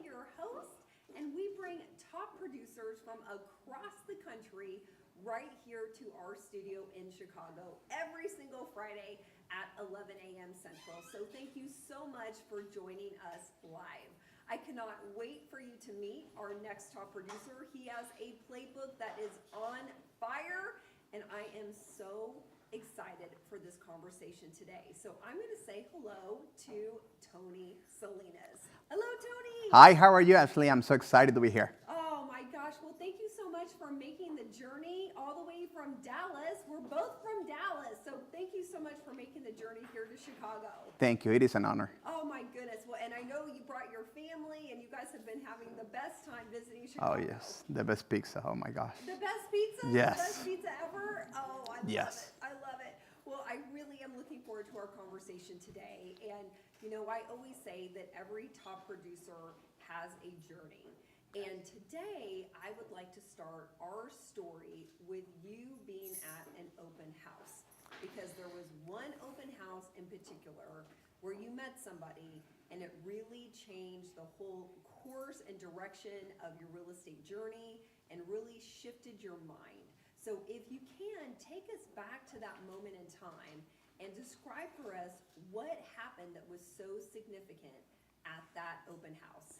your host, and we bring top producers from across the country right here to our studio in Chicago every single Friday at 11 a.m. Central. So thank you so much for joining us live. I cannot wait for you to meet our next top producer. He has a playbook that is on fire, and I am so excited for this conversation today. So I'm going to say hello to Tony Selenas. Hello, Tony. Hi, how are you, Ashley? I'm so excited to be here. Oh my gosh. Well, thank you so much for making the journey all the way from Dallas. We're both from Dallas. So thank you so much for making the journey here to Chicago. Thank you. It is an honor. Oh my goodness. Well, and I know you brought your family and you guys have been having the best time visiting Chicago. Oh, yes. The best pizza. Oh, my gosh. The best pizza? Yes. The best pizza ever? Oh, I love Yes. it. I love it. Well, I really am looking forward to our conversation today. And, you know, I always say that every top producer has a journey. And today, I would like to start our story with you being at an open house. Because there was one open house in particular where you met somebody and it really changed the whole course and direction of your real estate journey and really shifted your mind. So if you can, take us back to that moment in time and describe for us what happened that was so significant at that open house.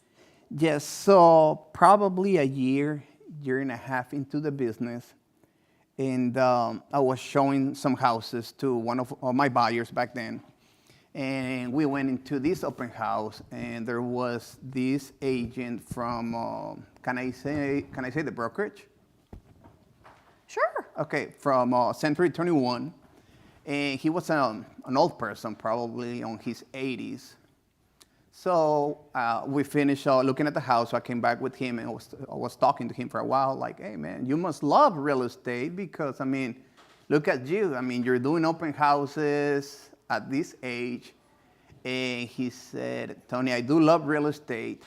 Yes, so probably a year and a half into the business, and I was showing some houses to one of my buyers back then. And we went into this open house, and there was this agent from, can I say the brokerage? Sure. Okay, from Century 21, and he was an old person, probably on his 80s. So we finished looking at the house. So I came back with him, and I was talking to him for a while, like, hey, man, you must love real estate because, I mean, look at you. I mean, you're doing open houses at this age. And he said, Tony, I do love real estate,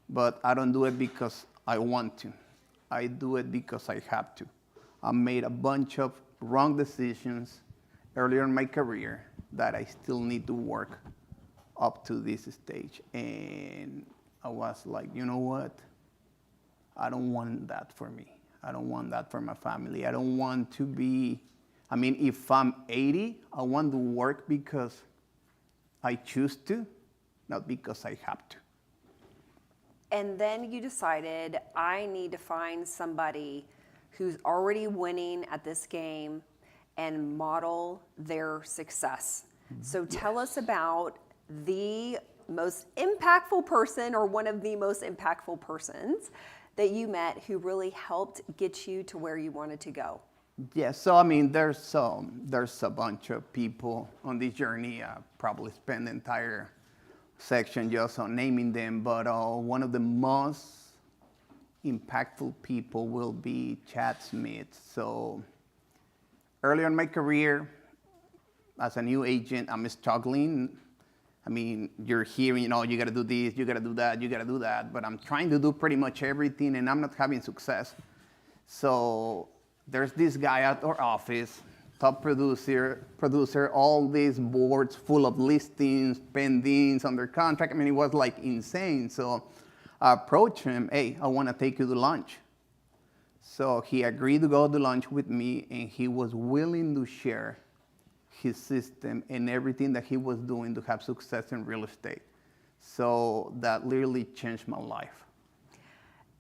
but I don't do it because I want to. I do it because I have to. I made a bunch of wrong decisions earlier in my career that I still need to work up to this stage. And I was like, you know what? I don't want that for me. I don't want that for my family. I don't want to be, I mean, if I'm 80, I want to work because I choose to, not because I have to. And then you decided, I need to find somebody who's already winning at this game and model their success. So tell us about the most impactful person or one of the most impactful persons that you met who really helped get you to where you wanted to go. Yes, so I mean, there's a bunch of people on this journey. I probably spend the entire section just on naming them, but one of the most impactful people will be Chad Smith. So earlier in my career, as a new agent, I'm struggling. I mean, you're hearing, you know, you gotta do this, you gotta do that, you gotta do that, but I'm trying to do pretty much everything and I'm not having success. So there's this guy at our office, top producer, all these boards full of listings, pendings, under contract. I mean, it was like insane. So I approached him, hey, I wanna take you to lunch. So he agreed to go to lunch with me, and he was willing to share his system and everything that he was doing to have success in real estate. So that literally changed my life.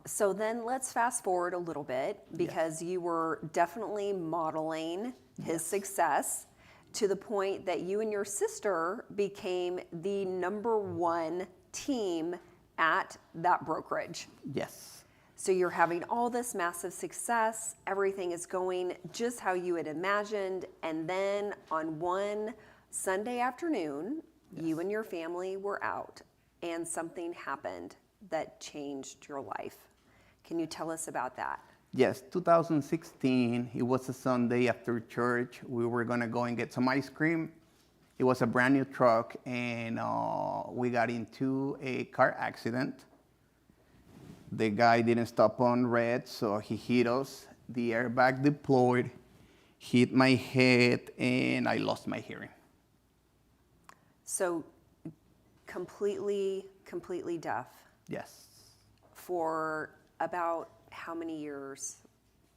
So then let's fast forward a little bit, because you were definitely modeling his success to the point that you and your sister became the #1 team at that brokerage. Yes. So you're having all this massive success, everything is going just how you had imagined, and then on one Sunday afternoon, you and your family were out, and something happened that changed your life. Can you tell us about that? Yes, 2016, it was a Sunday after church. We were gonna go and get some ice cream. It was a brand new truck, and we got into a car accident. The guy didn't stop on red, so he hit us. The airbag deployed, hit my head, and I lost my hearing. So completely deaf. Yes. For about how many years?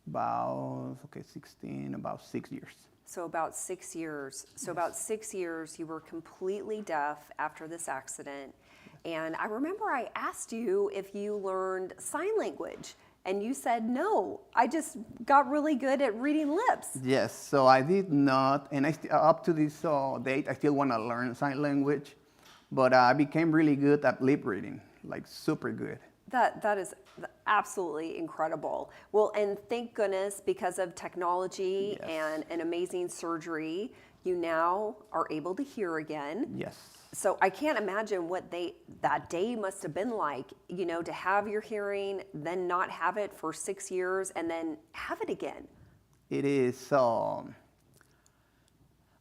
About, 16, about 6 years. So about 6 years. So Yes. about 6 years, you were completely deaf after this accident. And I remember I asked you if you learned sign language, and you said no. I just got really good at reading lips. Yes, so I did not, and up to this date, I still want to learn sign language, but I became really good at lip reading, like super good. That is absolutely incredible. Well, and thank goodness, because of technology Yes. and an amazing surgery, you now are able to hear again. Yes. So I can't imagine what that day must have been like, to have your hearing, then not have it for 6 years, and then have it again. It is,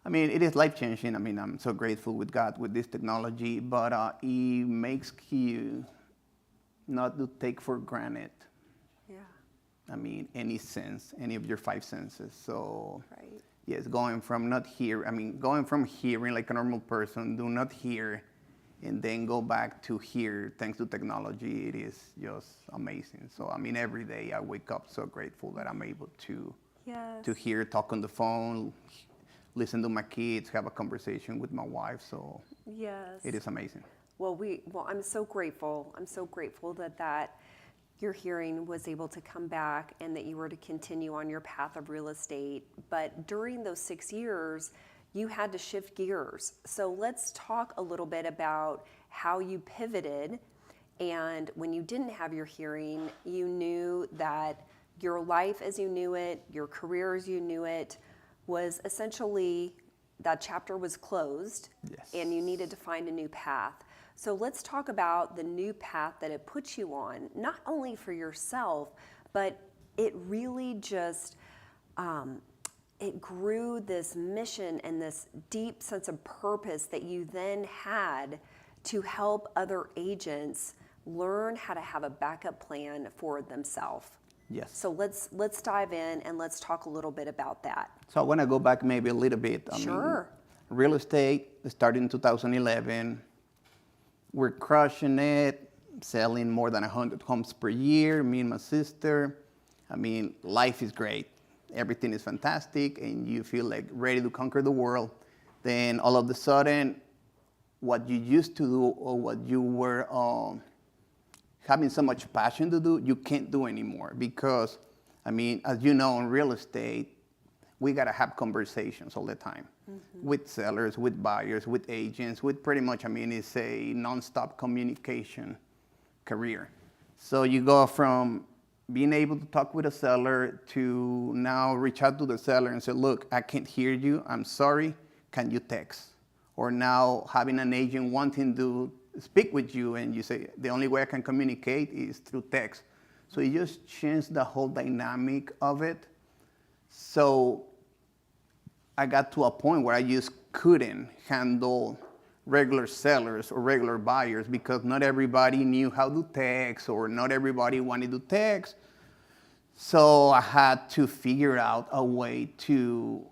it is life-changing. I'm so grateful with God with this technology, but it makes you not to take for granted, Yeah. Any sense, any of your 5 senses. So, Right. yes, going from hearing like a normal person, do not hear, and then go back to hear thanks to technology, it is just amazing. So, every day I wake up so grateful that I'm able to Yes. hear, talk on the phone, listen to my kids, have a conversation with my wife. So, Yes. it is amazing. Well, I'm so grateful. I'm so grateful that your hearing was able to come back and that you were to continue on your path of real estate. But during those 6 years, you had to shift gears. So let's talk a little bit about how you pivoted. And when you didn't have your hearing, you knew that your life as you knew it, your career as you knew it, was essentially, that chapter was closed. Yes. And you needed to find a new path. So let's talk about the new path that it puts you on, not only for yourself, but it really just, it grew this mission and this deep sense of purpose that you then had to help other agents learn how to have a backup plan for themselves. Yes. So let's dive in and let's talk a little bit about that. So I want to go back maybe a little bit. Sure. Real estate started in 2011. We're crushing it, selling more than 100 homes per year, me and my sister. Life is great. Everything is fantastic, and you feel like ready to conquer the world. Then all of a sudden, what you used to do or what you were having so much passion to do, you can't do anymore because, as you know, in real estate, we got to have conversations all the time with sellers, with buyers, with agents, with pretty much, it's a nonstop communication career. So you go from being able to talk with a seller to now reach out to the seller and say, look, I can't hear you. I'm sorry. Can you text? Or now having an agent wanting to speak with you and you say, the only way I can communicate is through text. So you just changed the whole dynamic of it. So I got to a point where I just couldn't handle regular sellers or regular buyers because not everybody knew how to text or not everybody wanted to text. So I had to figure out a way to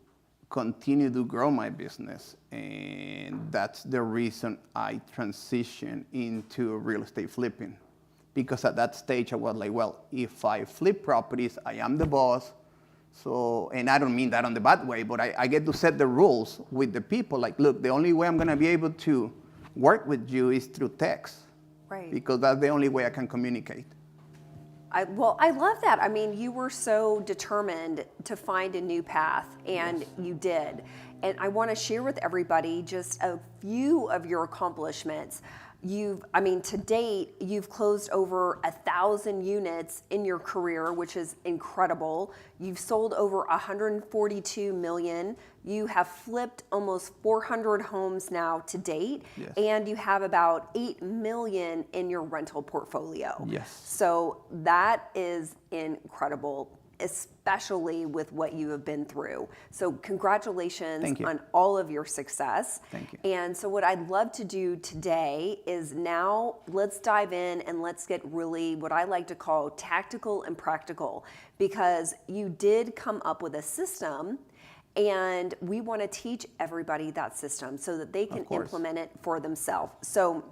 continue to grow my business. And that's the reason I transitioned into real estate flipping. Because at that stage I was like, well, if I flip properties, I am the boss. So, and I don't mean that on the bad way, but I get to set the rules with the people. Like, look, the only way I'm going to be able to work with you is through text. Right. Because that's the only way I can communicate. I love that. You were so determined to find a new path, and Yes. you did. And I want to share with everybody just a few of your accomplishments. To date, you've closed over 1,000 units in your career, which is incredible. You've sold over 142 million. You have flipped almost 400 homes now to date. Yes. And you have about 8 million in your rental portfolio. Yes. So that is incredible, especially with what you have been through. So congratulations Thank you. on all of your success. Thank you. And so what I'd love to do today is now let's dive in and let's get really what I like to call tactical and practical, because you did come up with a system and we want to teach everybody that system so that they can implement it for themselves. So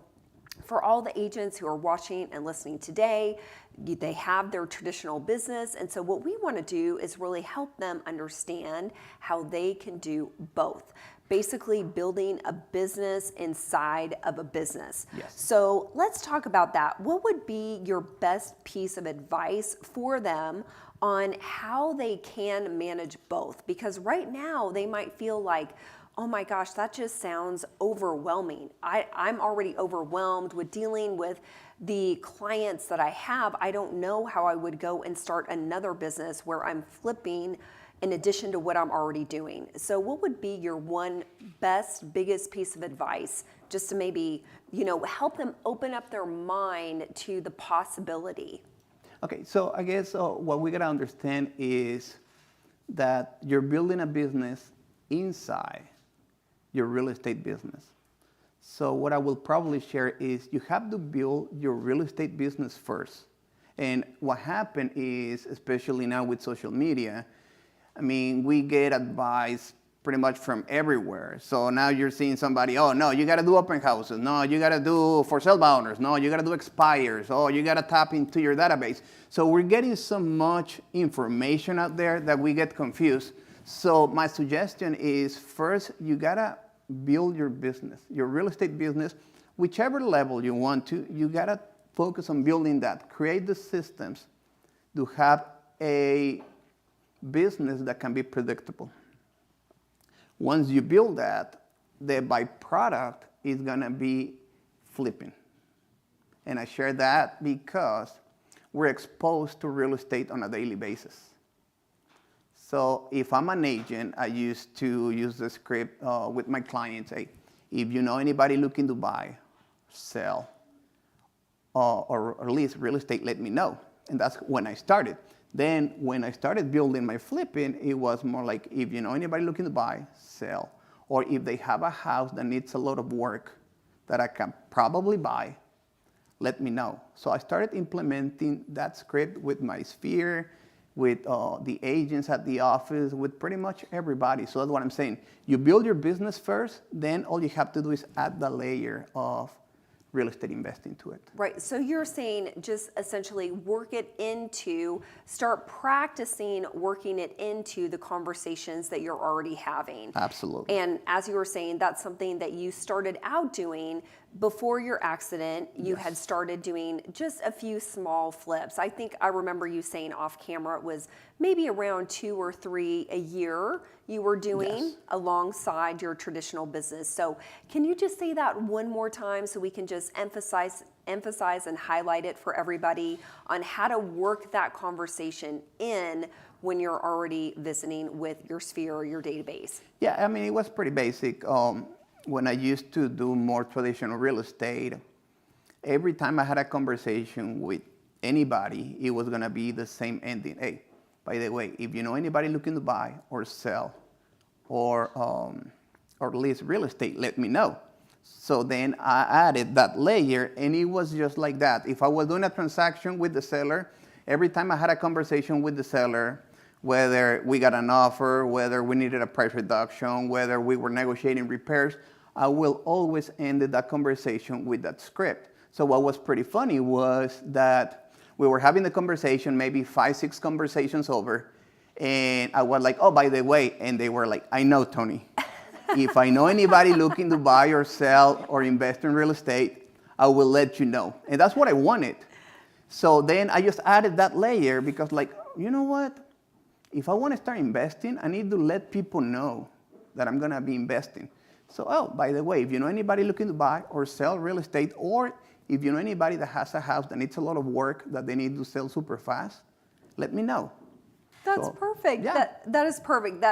For all the agents who are watching and listening today, they have their traditional business. And so what we want to do is really help them understand how they can do both. Basically building a business inside of a business. Yes. So let's talk about that. What would be your best piece of advice for them on how they can manage both? Because right now they might feel like, oh my gosh, that just sounds overwhelming. I'm already overwhelmed with dealing with the clients that I have. I don't know how I would go and start another business where I'm flipping in addition to what I'm already doing. So what would be your one biggest piece of advice just to maybe, help them open up their mind to the possibility? Okay, so I guess what we gotta understand is that you're building a business inside your real estate business. So what I will probably share is you have to build your real estate business first. And what happened is, especially now with social media, we get advice pretty much from everywhere. So now you're seeing somebody, oh no, you gotta do open houses. No, you gotta do for sale by owners. No, you gotta do expires. Oh, you gotta tap into your database. So we're getting so much information out there that we get confused. So my suggestion is first, you gotta build your business, your real estate business, whichever level you want to, you gotta focus on building that. Create the systems to have a business that can be predictable. Once you build that, the byproduct is gonna be flipping. And I share that because we're exposed to real estate on a daily basis. So if I'm an agent, I used to use the script with my clients. Hey, if you know anybody looking to buy, sell, or lease real estate, let me know. And that's when I started. Then when I started building my flipping, it was more like, if you know anybody looking to buy, sell. Or if they have a house that needs a lot of work that I can probably buy, let me know. So I started implementing that script with my sphere, with the agents at the office, with pretty much everybody. So that's what I'm saying. You build your business first, then all you have to do is add the layer of real estate investing to it. Right, so you're saying just essentially start practicing working it into the conversations that you're already having. Absolutely. And as you were saying, that's something that you started out doing before your accident. You had started doing just a few small flips. I think I remember you saying off camera it was maybe around 2 or 3 a year you were doing alongside your traditional business. So can you just say that one more time so we can just emphasize and highlight it for everybody on how to work that conversation in when you're already visiting with your sphere or your database? Yeah, it was pretty basic. When I used to do more traditional real estate, every time I had a conversation with anybody, it was gonna be the same ending. Hey, by the way, if you know anybody looking to buy or sell or lease real estate, let me know. So then I added that layer, and it was just like that. If I was doing a transaction with the seller, every time I had a conversation with the seller, whether we got an offer, whether we needed a price reduction, whether we were negotiating repairs, I will always end that conversation with that script. So what was pretty funny was that we were having the conversation, maybe 5, 6 conversations over, and I was like, oh, by the way, and they were like, I know, Tony. If I know anybody looking to buy or sell or invest in real estate, I will let you know. And that's what I wanted. So then I just added that layer because, you know what? If I want to start investing, I need to let people know that I'm going to be investing. So, oh, by the way, if you know anybody looking to buy or sell real estate, or if you know anybody that has a house that needs a lot of work that they need to sell super fast, let me know. That's perfect. Yeah. That is perfect.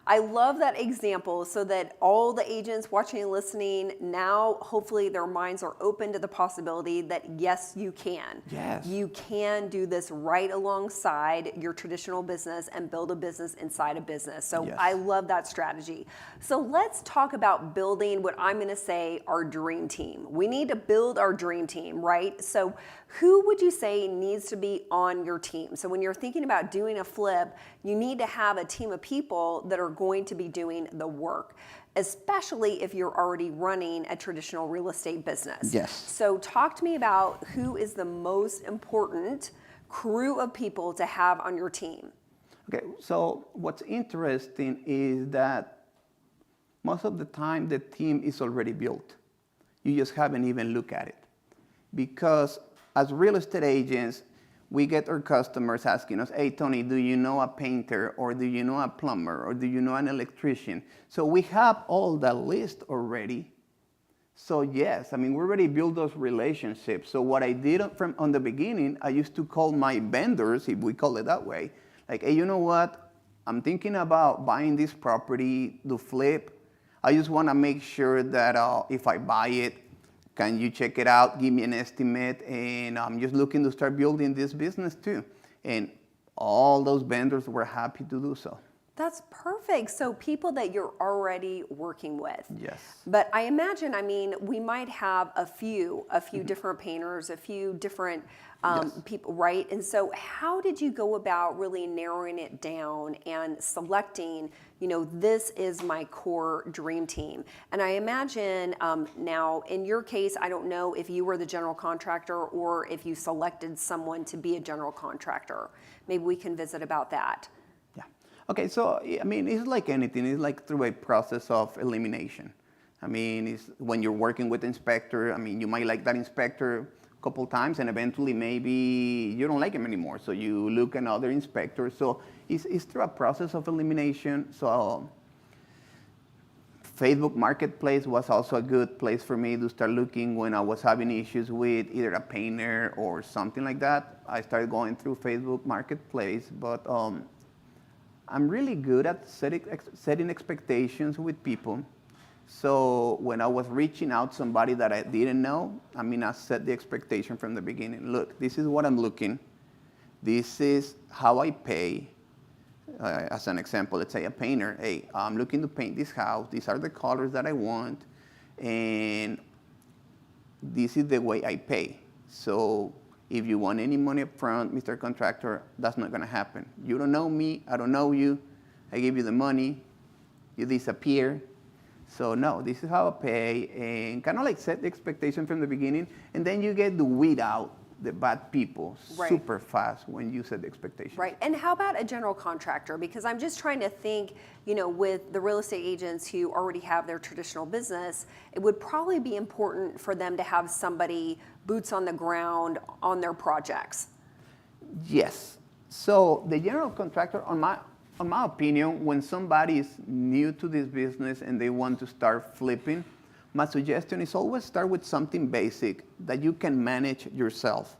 I love that example so that all the agents watching and listening now, hopefully their minds are open to the possibility that yes, you can. Yes. You can do this right alongside your traditional business and build a business inside a business. So Yes. I love that strategy. So let's talk about building what I'm going to say our dream team. We need to build our dream team, right? So who would you say needs to be on your team? So when you're thinking about doing a flip, you need to have a team of people that are going to be doing the work, especially if you're already running a traditional real estate business. Yes. So talk to me about who is the most important crew of people to have on your team. Okay, so what's interesting is that most of the time the team is already built. You just haven't even looked at it. Because as real estate agents, we get our customers asking us, hey, Tony, do you know a painter, or do you know a plumber, or do you know an electrician? So we have all that list already. So yes, I mean, we already built those relationships. So what I did from on the beginning, I used to call my vendors, if we call it that way, like, hey, you know what? I'm thinking about buying this property to flip. I just want to make sure that if I buy it, can you check it out, give me an estimate, and I'm just looking to start building this business too. And all those vendors were happy to do so. That's perfect. So people that you're already working with. Yes. But I imagine, I mean, we might have a few different painters, a few different people, right? And so how did you go about really narrowing it down and selecting, this is my core dream team? And I imagine now, in your case, I don't know if you were the general contractor or if you selected someone to be a general contractor. Maybe we can visit about that. Okay, so, I mean, it's like anything. It's like through a process of elimination. I mean, it's when you're working with inspector, I mean, you might like that inspector a couple times, and eventually maybe you don't like him anymore. So you look at other inspectors. So it's through a process of elimination. So Facebook Marketplace was also a good place for me to start looking when I was having issues with either a painter or something like that. I started going through Facebook Marketplace, but I'm really good at setting expectations with people. So when I was reaching out to somebody that I didn't know, I mean, I set the expectation from the beginning. Look, this is what I'm looking. This is how I pay. As an example, let's say a painter. Hey, I'm looking to paint this house. These are the colors that I want. And this is the way I pay. So if you want any money up front, Mr. Contractor, that's not going to happen. You don't know me. I don't know you. I give you the money. You disappear. So no, this is how I pay, and kind of like set the expectation from the beginning, and then you get to weed out the bad people super fast when you set the expectation. Right. And how about a general contractor? Because I'm just trying to think, with the real estate agents who already have their traditional business, it would probably be important for them to have somebody boots on the ground on their projects. Yes. So the general contractor, on my opinion, when somebody is new to this business and they want to start flipping, my suggestion is always start with something basic that you can manage yourself.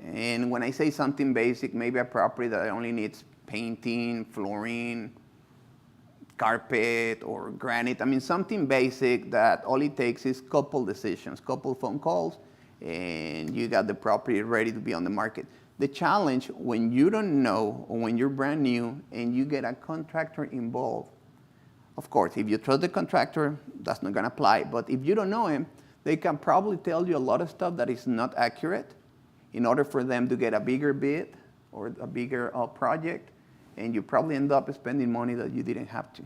And when I say something basic, maybe a property that only needs painting, flooring, carpet, or granite. I mean, something basic that all it takes is couple decisions, couple phone calls, and you got the property ready to be on the market. The challenge when you don't know, or when you're brand new and you get a contractor involved, of course, if you trust the contractor, that's not going to apply. But if you don't know him, they can probably tell you a lot of stuff that is not accurate in order for them to get a bigger bid or a bigger project. And you probably end up spending money that you didn't have to.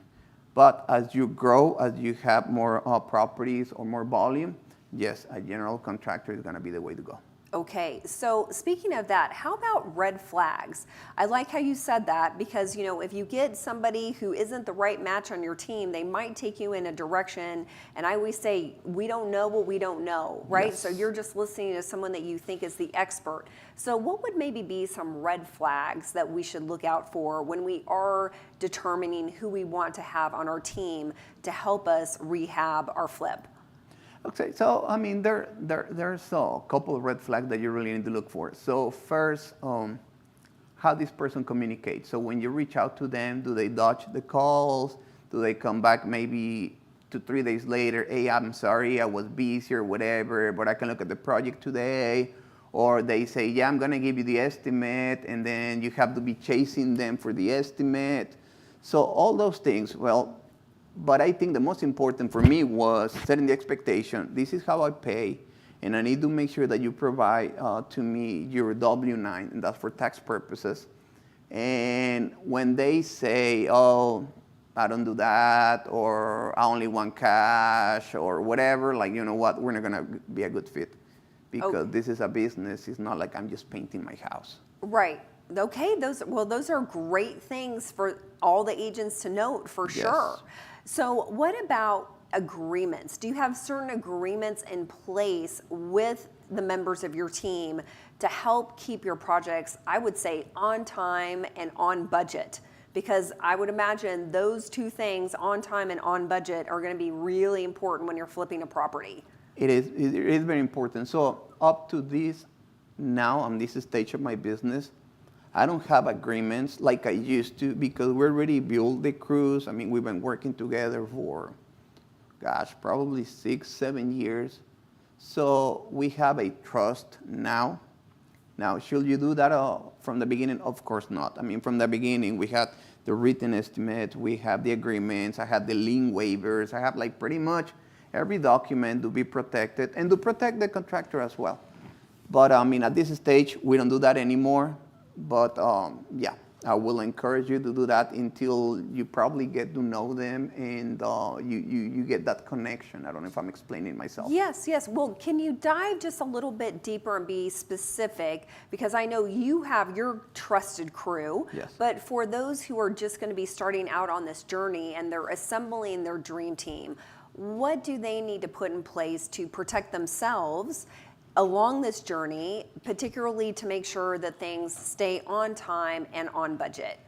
But as you grow, as you have more properties or more volume, yes, a general contractor is going to be the way to go. Okay, so speaking of that, how about red flags? I like how you said that because, if you get somebody who isn't the right match on your team, they might take you in a direction. And I always say, we don't know what we don't know, right? Yes. So you're just listening to someone that you think is the expert. So what would maybe be some red flags that we should look out for when we are determining who we want to have on our team to help us rehab our flip? Okay, so I mean, there's a couple of red flags that you really need to look for. So first, how this person communicates. So when you reach out to them, do they dodge the calls? Do they come back maybe 2-3 days later? Hey, I'm sorry, I was busy or whatever, but I can look at the project today. Or they say, yeah, I'm gonna give you the estimate, and then you have to be chasing them for the estimate. So all those things, well, but I think the most important for me was setting the expectation. This is how I pay, and I need to make sure that you provide to me your W-9, and that's for tax purposes. And when they say, oh, I don't do that, or I only want cash, or whatever, like, you know what, we're not gonna be a good fit. Because this is a business, it's not like I'm just painting my house. Right. Okay, those are great things for all the agents to note for sure. So what about agreements? Do you have certain agreements in place with the members of your team to help keep your projects, I would say, on time and on budget? Because I would imagine those two things, on time and on budget, are going to be really important when you're flipping a property. It is very important. So up to this, now on this stage of my business, I don't have agreements like I used to, because we already built the crews. I mean, we've been working together for, gosh, probably 6-7 years. So we have a trust now. Now, should you do that from the beginning? Of course not. I mean, from the beginning, we had the written estimate, we have the agreements, I had the lien waivers, I have like pretty much every document to be protected and to protect the contractor as well. But I mean, at this stage, we don't do that anymore. But yeah, I will encourage you to do that until you probably get to know them and you get that connection. I don't know if I'm explaining myself. Yes, yes. Well, can you dive just a little bit deeper and be specific? Because I know you have your trusted crew. Yes. But for those who are just going to be starting out on this journey and they're assembling their dream team, what do they need to put in place to protect themselves along this journey, particularly to make sure that things stay on time and on budget?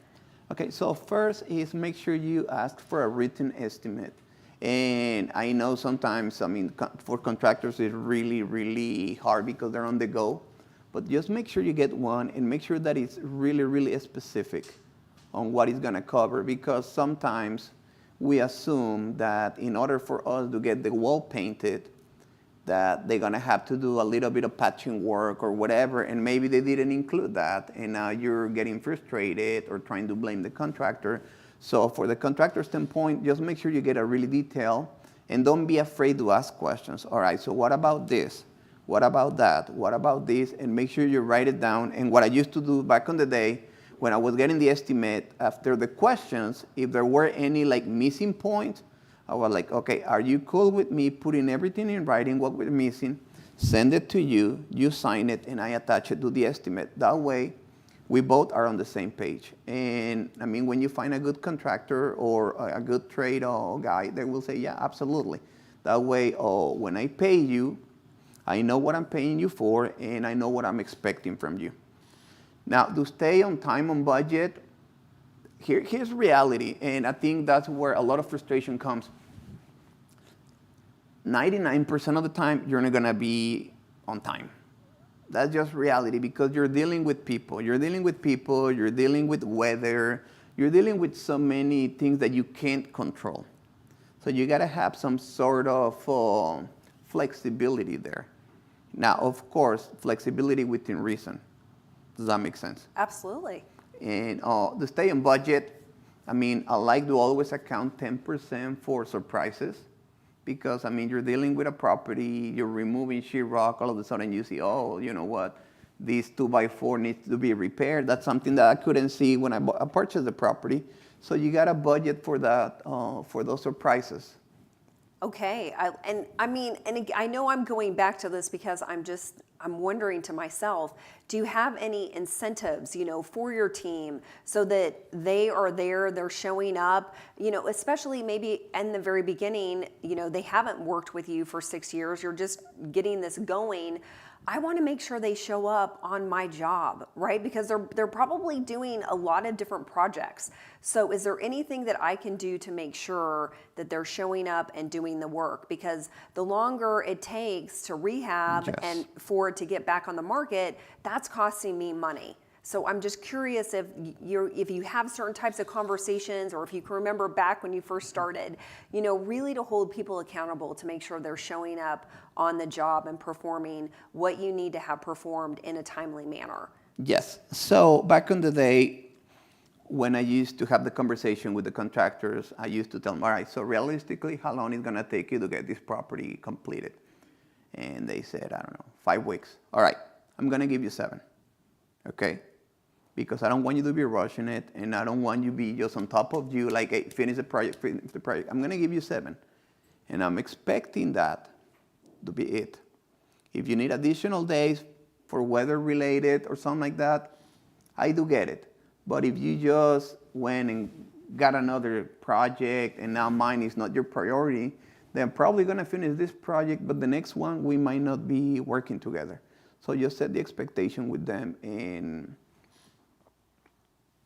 Okay, so first is make sure you ask for a written estimate. And I know sometimes, I mean, for contractors, it's really, really hard because they're on the go. But just make sure you get one and make sure that it's really, really specific on what it's gonna cover, because sometimes we assume that in order for us to get the wall painted, that they're gonna have to do a little bit of patching work or whatever, and maybe they didn't include that, and now you're getting frustrated or trying to blame the contractor. So for the contractor standpoint, just make sure you get a really detailed, and don't be afraid to ask questions. All right, so what about this? What about that? What about this? And make sure you write it down. And what I used to do back in the day, when I was getting the estimate, after the questions, if there were any like missing points, I was like, okay, are you cool with me putting everything in writing, what we're missing, send it to you, you sign it, and I attach it to the estimate. That way, we both are on the same page. And I mean, when you find a good contractor or a good trade guy, they will say, yeah, absolutely. That way, when I pay you, I know what I'm paying you for, and I know what I'm expecting from you. Now, to stay on time, on budget, here's reality, and I think that's where a lot of frustration comes. 99% of the time, you're not gonna be on time. That's just reality, because you're dealing with people. You're dealing with people, you're dealing with weather, you're dealing with so many things that you can't control. So you gotta have some sort of flexibility there. Now, of course, flexibility within reason. Does that make sense? Absolutely. And to stay on budget, I mean, I like to always account 10% for surprises, because, I mean, you're dealing with a property, you're removing sheetrock, all of a sudden you see, oh, you know what, this 2x4 needs to be repaired. That's something that I couldn't see when I purchased the property. So you got to budget for that, for those surprises. Okay, I know I'm going back to this because I'm wondering to myself, do you have any incentives, for your team so that they are there, they're showing up, especially maybe in the very beginning, they haven't worked with you for 6 years, you're just getting this going. I want to make sure they show up on my job, right? Because they're probably doing a lot of different projects. So is there anything that I can do to make sure that they're showing up and doing the work? Because the longer it takes to rehab and for it to get back on the market, that's costing me money. So I'm just curious if you have certain types of conversations, or if you can remember back when you first started, really to hold people accountable to make sure they're showing up on the job and performing what you need to have performed in a timely manner. Yes. So back in the day, when I used to have the conversation with the contractors, I used to tell them, all right, so realistically, how long is it going to take you to get this property completed? And they said, I don't know, 5 weeks. All right, I'm going to give you 7. Okay? because I don't want you to be rushing it, and I don't want you to be just on top of you, like, hey, finish the project, finish the project. I'm going to give you 7. And I'm expecting that to be it. If you need additional days for weather-related or something like that, I do get it. But if you just went and got another project and now mine is not your priority, then I'm probably going to finish this project, but the next one we might not be working together. So just set the expectation with them. And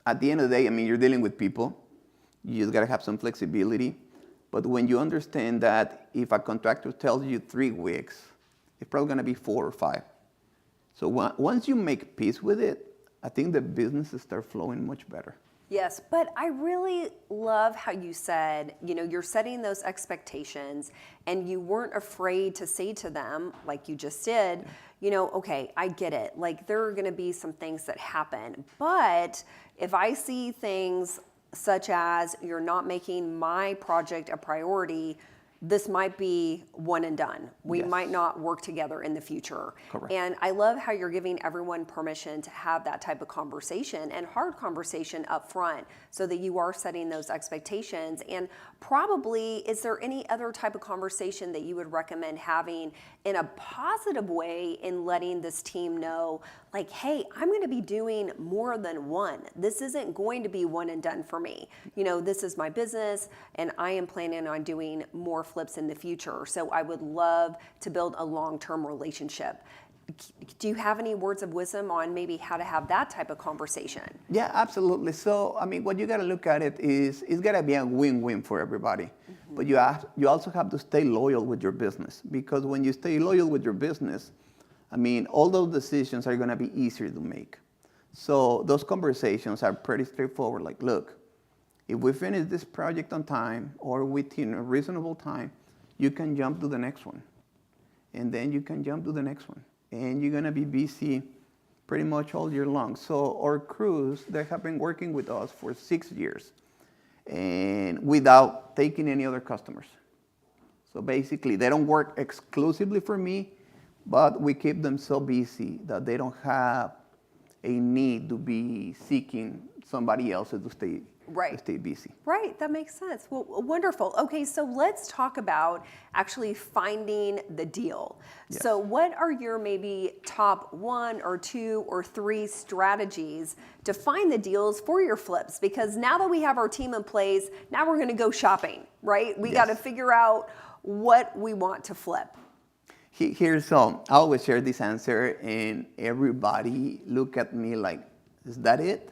at the end of the day, I mean, you're dealing with people. You just got to have some flexibility. But when you understand that if a contractor tells you 3 weeks, it's probably going to be 4 or 5. So once you make peace with it, I think the businesses start flowing much better. Yes, but I really love how you said, you're setting those expectations and you weren't afraid to say to them, like you just did, okay, I get it. Like there are going to be some things that happen. But if I see things such as you're not making my project a priority, this might be one and done. We Yes. might not work together in the future. Correct. And I love how you're giving everyone permission to have that type of conversation and hard conversation up front so that you are setting those expectations. And probably, is there any other type of conversation that you would recommend having in a positive way in letting this team know, like, hey, I'm going to be doing more than one. This isn't going to be one and done for me. This is my business and I am planning on doing more flips in the future. So I would love to build a long-term relationship. Do you have any words of wisdom on maybe how to have that type of conversation? Yeah, absolutely. So, I mean, what you got to look at it is it's got to be a win-win for everybody. Mm-hmm. But you also have to stay loyal with your business, because when you stay loyal with your business, I mean, all those decisions are going to be easier to make. So those conversations are pretty straightforward. Like, look, if we finish this project on time or within a reasonable time, you can jump to the next one. And then you can jump to the next one. And you're going to be busy pretty much all year long. So our crews, they have been working with us for 6 years and without taking any other customers. So basically, they don't work exclusively for me, but we keep them so busy that they don't have a need to be seeking somebody else to stay busy. Right, that makes sense. Well, wonderful. Okay, so let's talk about actually finding the deal. Yes. So what are your maybe top 1 or 2 or 3 strategies to find the deals for your flips? Because now that we have our team in place, now we're going to go shopping, right? We got to figure out what we want to flip. Here's I always share this answer, and everybody look at me like, is that it?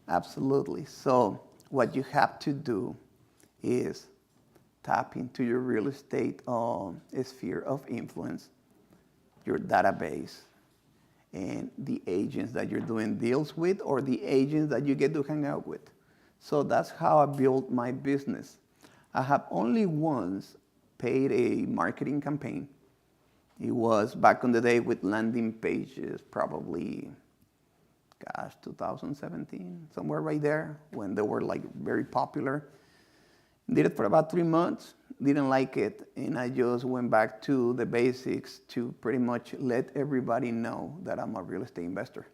Absolutely. So what you have to do is tap into your real estate sphere of influence, your database, and the agents that you're doing deals with or the agents that you get to hang out with. So that's how I built my business. I have only once paid a marketing campaign. It was back in the day with landing pages, probably 2017, somewhere right there, when they were like very popular. Did it for about 3 months, didn't like it, and I just went back to the basics to pretty much let everybody know that I'm a real estate investor.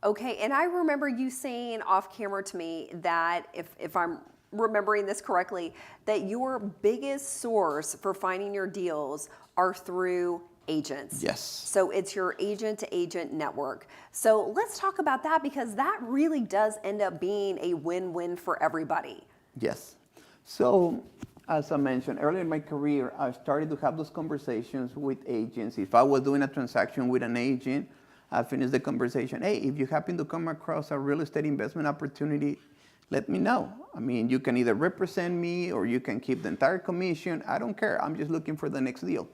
Okay, and I remember you saying off camera to me that, if I'm remembering this correctly, that your biggest source for finding your deals are through agents. Yes. So it's your agent-to-agent network. So let's talk about that, because that really does end up being a win-win for everybody. Yes. So as I mentioned earlier in my career, I started to have those conversations with agents. If I was doing a transaction with an agent, I finished the conversation. Hey, if you happen to come across a real estate investment opportunity, let me know. I mean, you can either represent me or you can keep the entire commission. I don't care. I'm just looking for the next deal.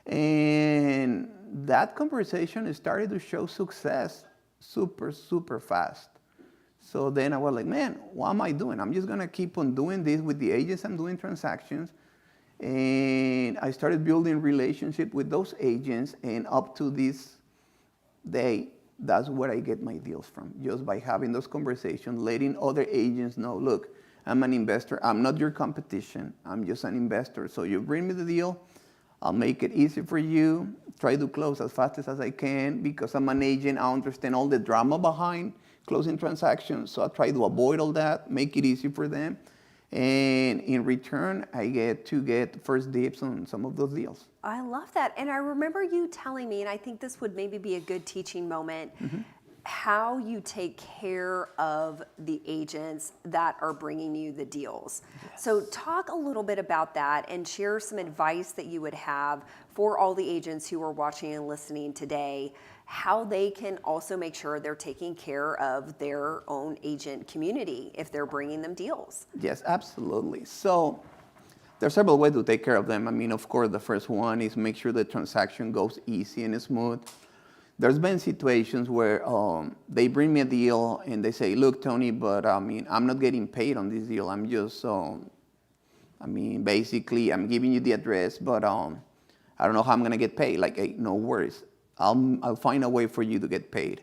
And that conversation started to show success super, super fast. So then I was like, man, what am I doing? I'm just going to keep on doing this with the agents I'm doing transactions. And I started building relationship with those agents. And up to this day, that's where I get my deals from, just by having those conversations, letting other agents know, look, I'm an investor. I'm not your competition. I'm just an investor. So you bring me the deal, I'll make it easy for you, try to close as fast as I can, because I'm an agent. I understand all the drama behind closing transactions. So I try to avoid all that, make it easy for them. And in return, I get to get first dibs on some of those deals. I love that. And I remember you telling me, and I think this would maybe be a good teaching moment, how you take care of the agents that are bringing you the deals. So talk a little bit about that and share some advice that you would have for all the agents who are watching and listening today, how they can also make sure they're taking care of their own agent community if they're bringing them deals. Yes, absolutely. So there are several ways to take care of them. I mean, of course, the first one is make sure the transaction goes easy and smooth. There's been situations where they bring me a deal and they say, look, Tony, but I mean, I'm not getting paid on this deal. I'm just, basically, I'm giving you the address, but I don't know how I'm going to get paid. Like, hey, no worries. I'll find a way for you to get paid.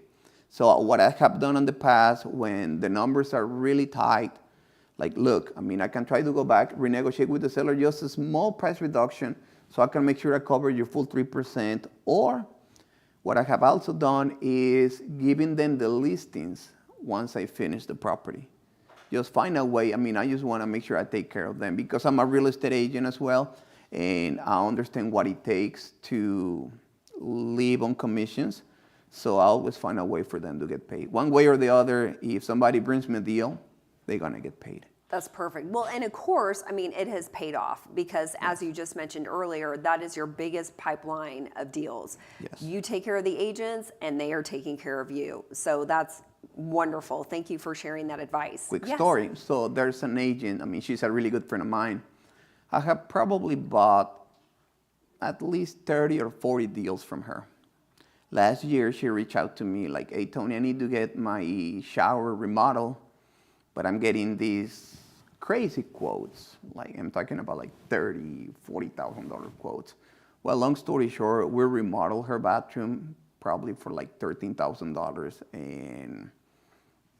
So what I have done in the past when the numbers are really tight, like, look, I mean, I can try to go back, renegotiate with the seller, just a small price reduction so I can make sure I cover your full 3%. Or what I have also done is giving them the listings once I finish the property. Just find a way. I mean, I just want to make sure I take care of them because I'm a real estate agent as well, and I understand what it takes to live on commissions. So I always find a way for them to get paid. One way or the other, if somebody brings me a deal, they're going to get paid. That's perfect. Well, and of course, I mean, it has paid off because as you just mentioned earlier, that is your biggest pipeline of deals. Yes. You take care of the agents and they are taking care of you. So that's wonderful. Thank you for sharing that advice. Quick Yes. story. So there's an agent, I mean, she's a really good friend of mine. I have probably bought at least 30 or 40 deals from her. Last year, she reached out to me like, hey, Tony, I need to get my shower remodeled, but I'm getting these crazy quotes. Like, I'm talking about like $30,000, $40,000 quotes. Well, long story short, we remodeled her bathroom probably for like $13,000. And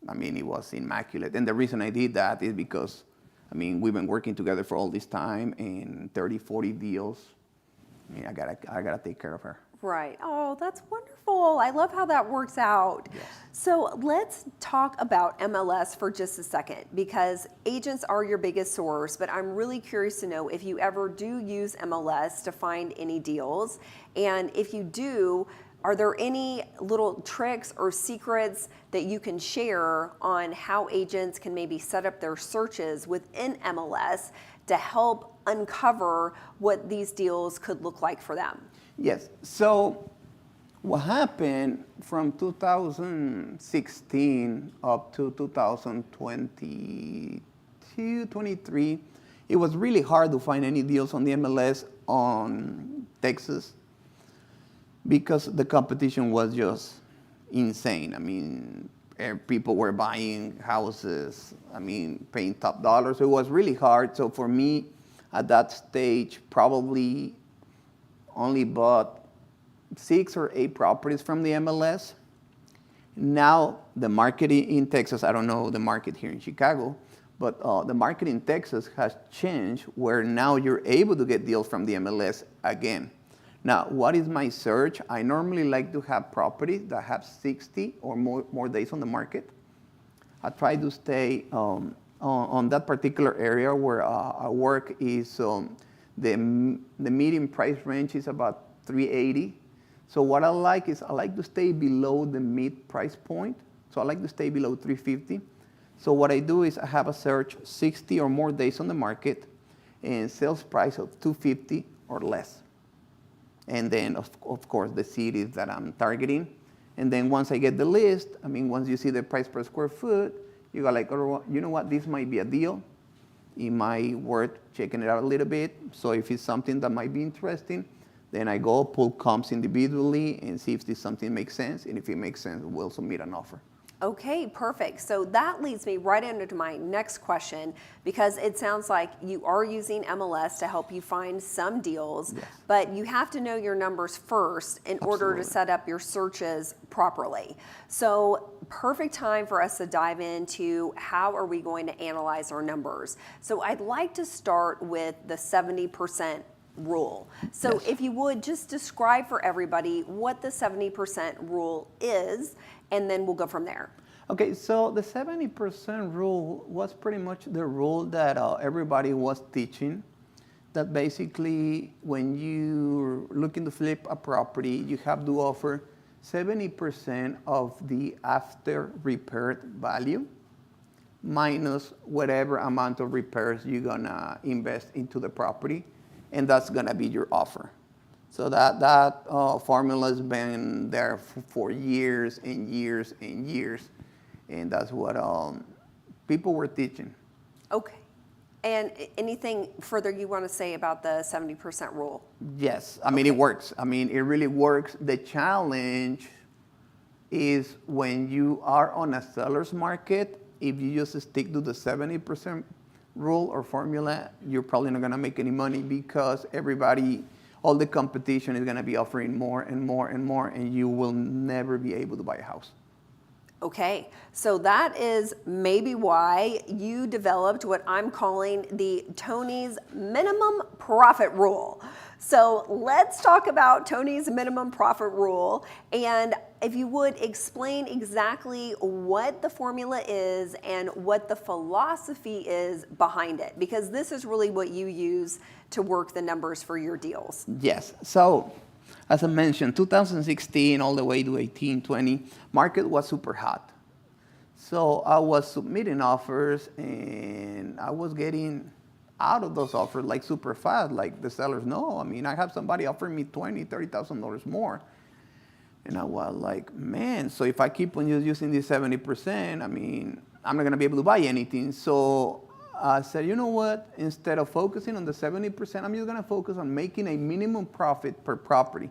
I mean, it was immaculate. And the reason I did that is because, I mean, we've been working together for all this time and 30, 40 deals. I mean, I gotta take care of her. Right. Oh, that's wonderful. I love how that works out. Yes. So let's talk about MLS for just a second because agents are your biggest source, but I'm really curious to know if you ever do use MLS to find any deals. And if you do, are there any little tricks or secrets that you can share on how agents can maybe set up their searches within MLS to help uncover what these deals could look like for them? Yes. So what happened from 2016 up to 2022, 23, it was really hard to find any deals on the MLS on Texas because the competition was just insane. I mean, people were buying houses, I mean, paying top dollars. So it was really hard. So for me, at that stage, probably only bought 6 or 8 properties from the MLS. Now the market in Texas, I don't know the market here in Chicago, but the market in Texas has changed where now you're able to get deals from the MLS again. Now, what is my search? I normally like to have properties that have 60 or more days on the market. I try to stay on that particular area where I work is the median price range is about $380. So what I like is I like to stay below the mid price point. So I like to stay below $350. So what I do is I have a search 60 or more days on the market and sales price of $250 or less. And then of course the cities that I'm targeting. And then once I get the list, I mean, once you see the price per square foot, you go like, oh, you know what, this might be a deal. It might worth checking it out a little bit. So if it's something that might be interesting, then I go pull comps individually and see if this something makes sense. And if it makes sense, we'll submit an offer. Okay, perfect. So that leads me right into my next question because it sounds like you are using MLS to help you find some deals, Yes. but you have to know your numbers first in order to set up your searches properly. So perfect time for us to dive into how are we going to analyze our numbers. So I'd like to start with the 70% rule. So Yes. if you would just describe for everybody what the 70% rule is, and then we'll go from there. Okay, so the 70% rule was pretty much the rule that everybody was teaching. That basically, when you're looking to flip a property, you have to offer 70% of the after repaired value minus whatever amount of repairs you're gonna invest into the property, and that's gonna be your offer. So that formula has been there for years and years and years, and that's what people were teaching. Okay. And anything further you want to say about the 70% rule? Yes, I mean, it works. I mean, it really works. The challenge is when you are on a seller's market, if you just stick to the 70% rule or formula, you're probably not gonna make any money because all the competition is gonna be offering more and more and more, and you will never be able to buy a house. Okay, so that is maybe why you developed what I'm calling the Tony's minimum profit rule. So let's talk about Tony's minimum profit rule, and if you would explain exactly what the formula is and what the philosophy is behind it, because this is really what you use to work the numbers for your deals. Yes, so as I mentioned, 2016 all the way to 18, 20, market was super hot. So I was submitting offers and I was getting out of those offers like super fast. Like the sellers know, I mean, I have somebody offering me $20,000, $30,000 more. And I was like, man, so if I keep on just using this 70%, I mean, I'm not gonna be able to buy anything. So I said, you know what? Instead of focusing on the 70%, I'm just gonna focus on making a minimum profit per property.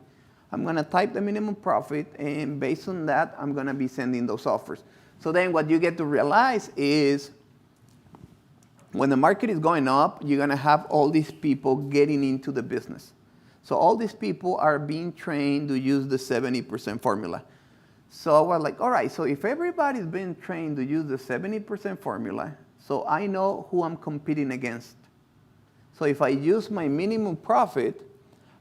I'm gonna type the minimum profit, and based on that, I'm gonna be sending those offers. So then what you get to realize is when the market is going up, you're gonna have all these people getting into the business. So all these people are being trained to use the 70% formula. So I was like, all right, so if everybody's been trained to use the 70% formula, so I know who I'm competing against. So if I use my minimum profit,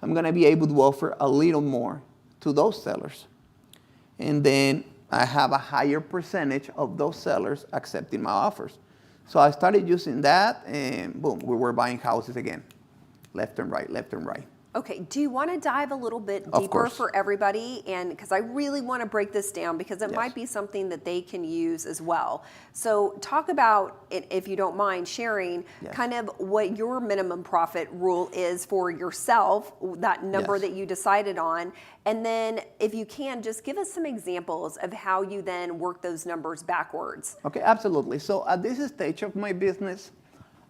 I'm gonna be able to offer a little more to those sellers. And then I have a higher percentage of those sellers accepting my offers. So I started using that, and boom, we were buying houses again, left and right, left and right. Okay, do you want to dive a little bit Of deeper course. for everybody? And because I really want to break this down because it Yes. might be something that they can use as well. So talk about, if you don't mind sharing, Yes. kind of what your minimum profit rule is for yourself, that number Yes. that you decided on. And then if you can, just give us some examples of how you then work those numbers backwards. Okay, absolutely. So at this stage of my business,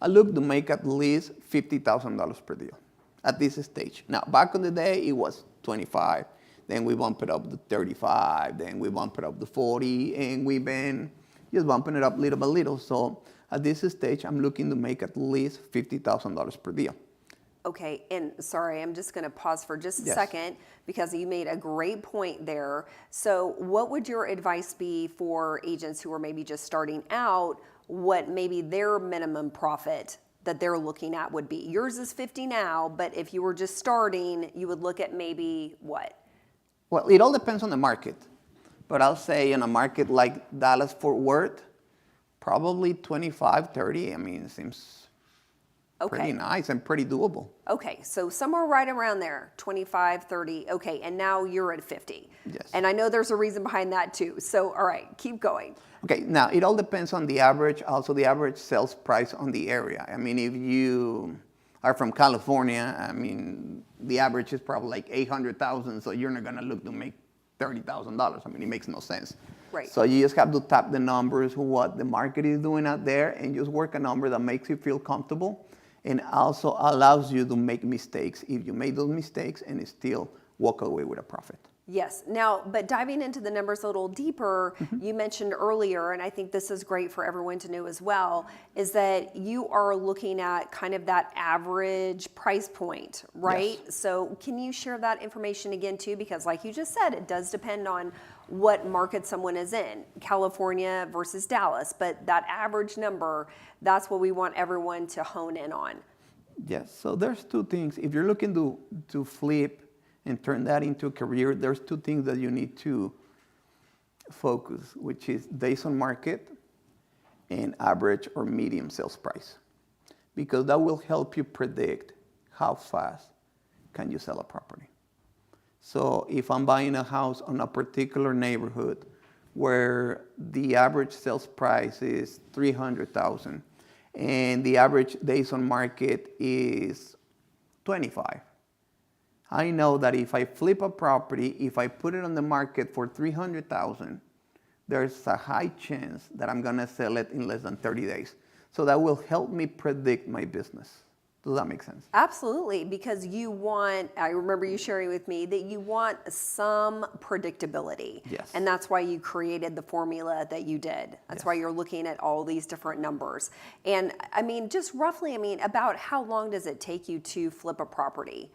I look to make at least $50,000 per deal at this stage. Now, back in the day, it was 25. Then we bump it up to 35. Then we bump it up to 40. And we've been just bumping it up little by little. So at this stage, I'm looking to make at least $50,000 per deal. Okay, and sorry, I'm just going to pause for just a Yes. second because you made a great point there. So, what would your advice be for agents who are maybe just starting out? What maybe their minimum profit that they're looking at would be? Yours is 50 now, but if you were just starting, you would look at maybe what? Well, it all depends on the market. But I'll say in a market like Dallas-Fort Worth, probably 25, 30. I mean, it seems pretty nice and pretty doable. Okay, so somewhere right around there, 25, 30. Okay, and now you're at 50. Yes. And I know there's a reason behind that too. So, all right, keep going. Okay, now it all depends on the average, also the average sales price on the area. I mean, if you are from California, I mean, the average is probably like 800,000, so you're not gonna look to make $30,000. I mean, it makes no sense. Right. So you just have to tap the numbers, what the market is doing out there, and just work a number that makes you feel comfortable and also allows you to make mistakes if you make those mistakes and still walk away with a profit. Yes. Now, but diving into the numbers a little deeper, Mm-hmm. you mentioned earlier, and I think this is great for everyone to know as well, is that you are looking at kind of that average price point, right? Yes. So can you share that information again too? Because like you just said, it does depend on what market someone is in, California versus Dallas, but that average number, that's what we want everyone to hone in on. Yes, so there's two things. If you're looking to flip and turn that into a career, there's two things that you need to focus, which is days on market and average or medium sales price, because that will help you predict how fast can you sell a property. So if I'm buying a house on a particular neighborhood where the average sales price is $300,000 and the average days on market is 25, I know that if I flip a property, if I put it on the market for $300,000, there's a high chance that I'm gonna sell it in less than 30 days. So that will help me predict my business. Does that make sense? Absolutely, because you want, I remember you sharing with me that you want some predictability. Yes. And that's why you created the formula that you did. That's Yes. why you're looking at all these different numbers. And I mean, just roughly, I mean, about how long does it take you to flip a property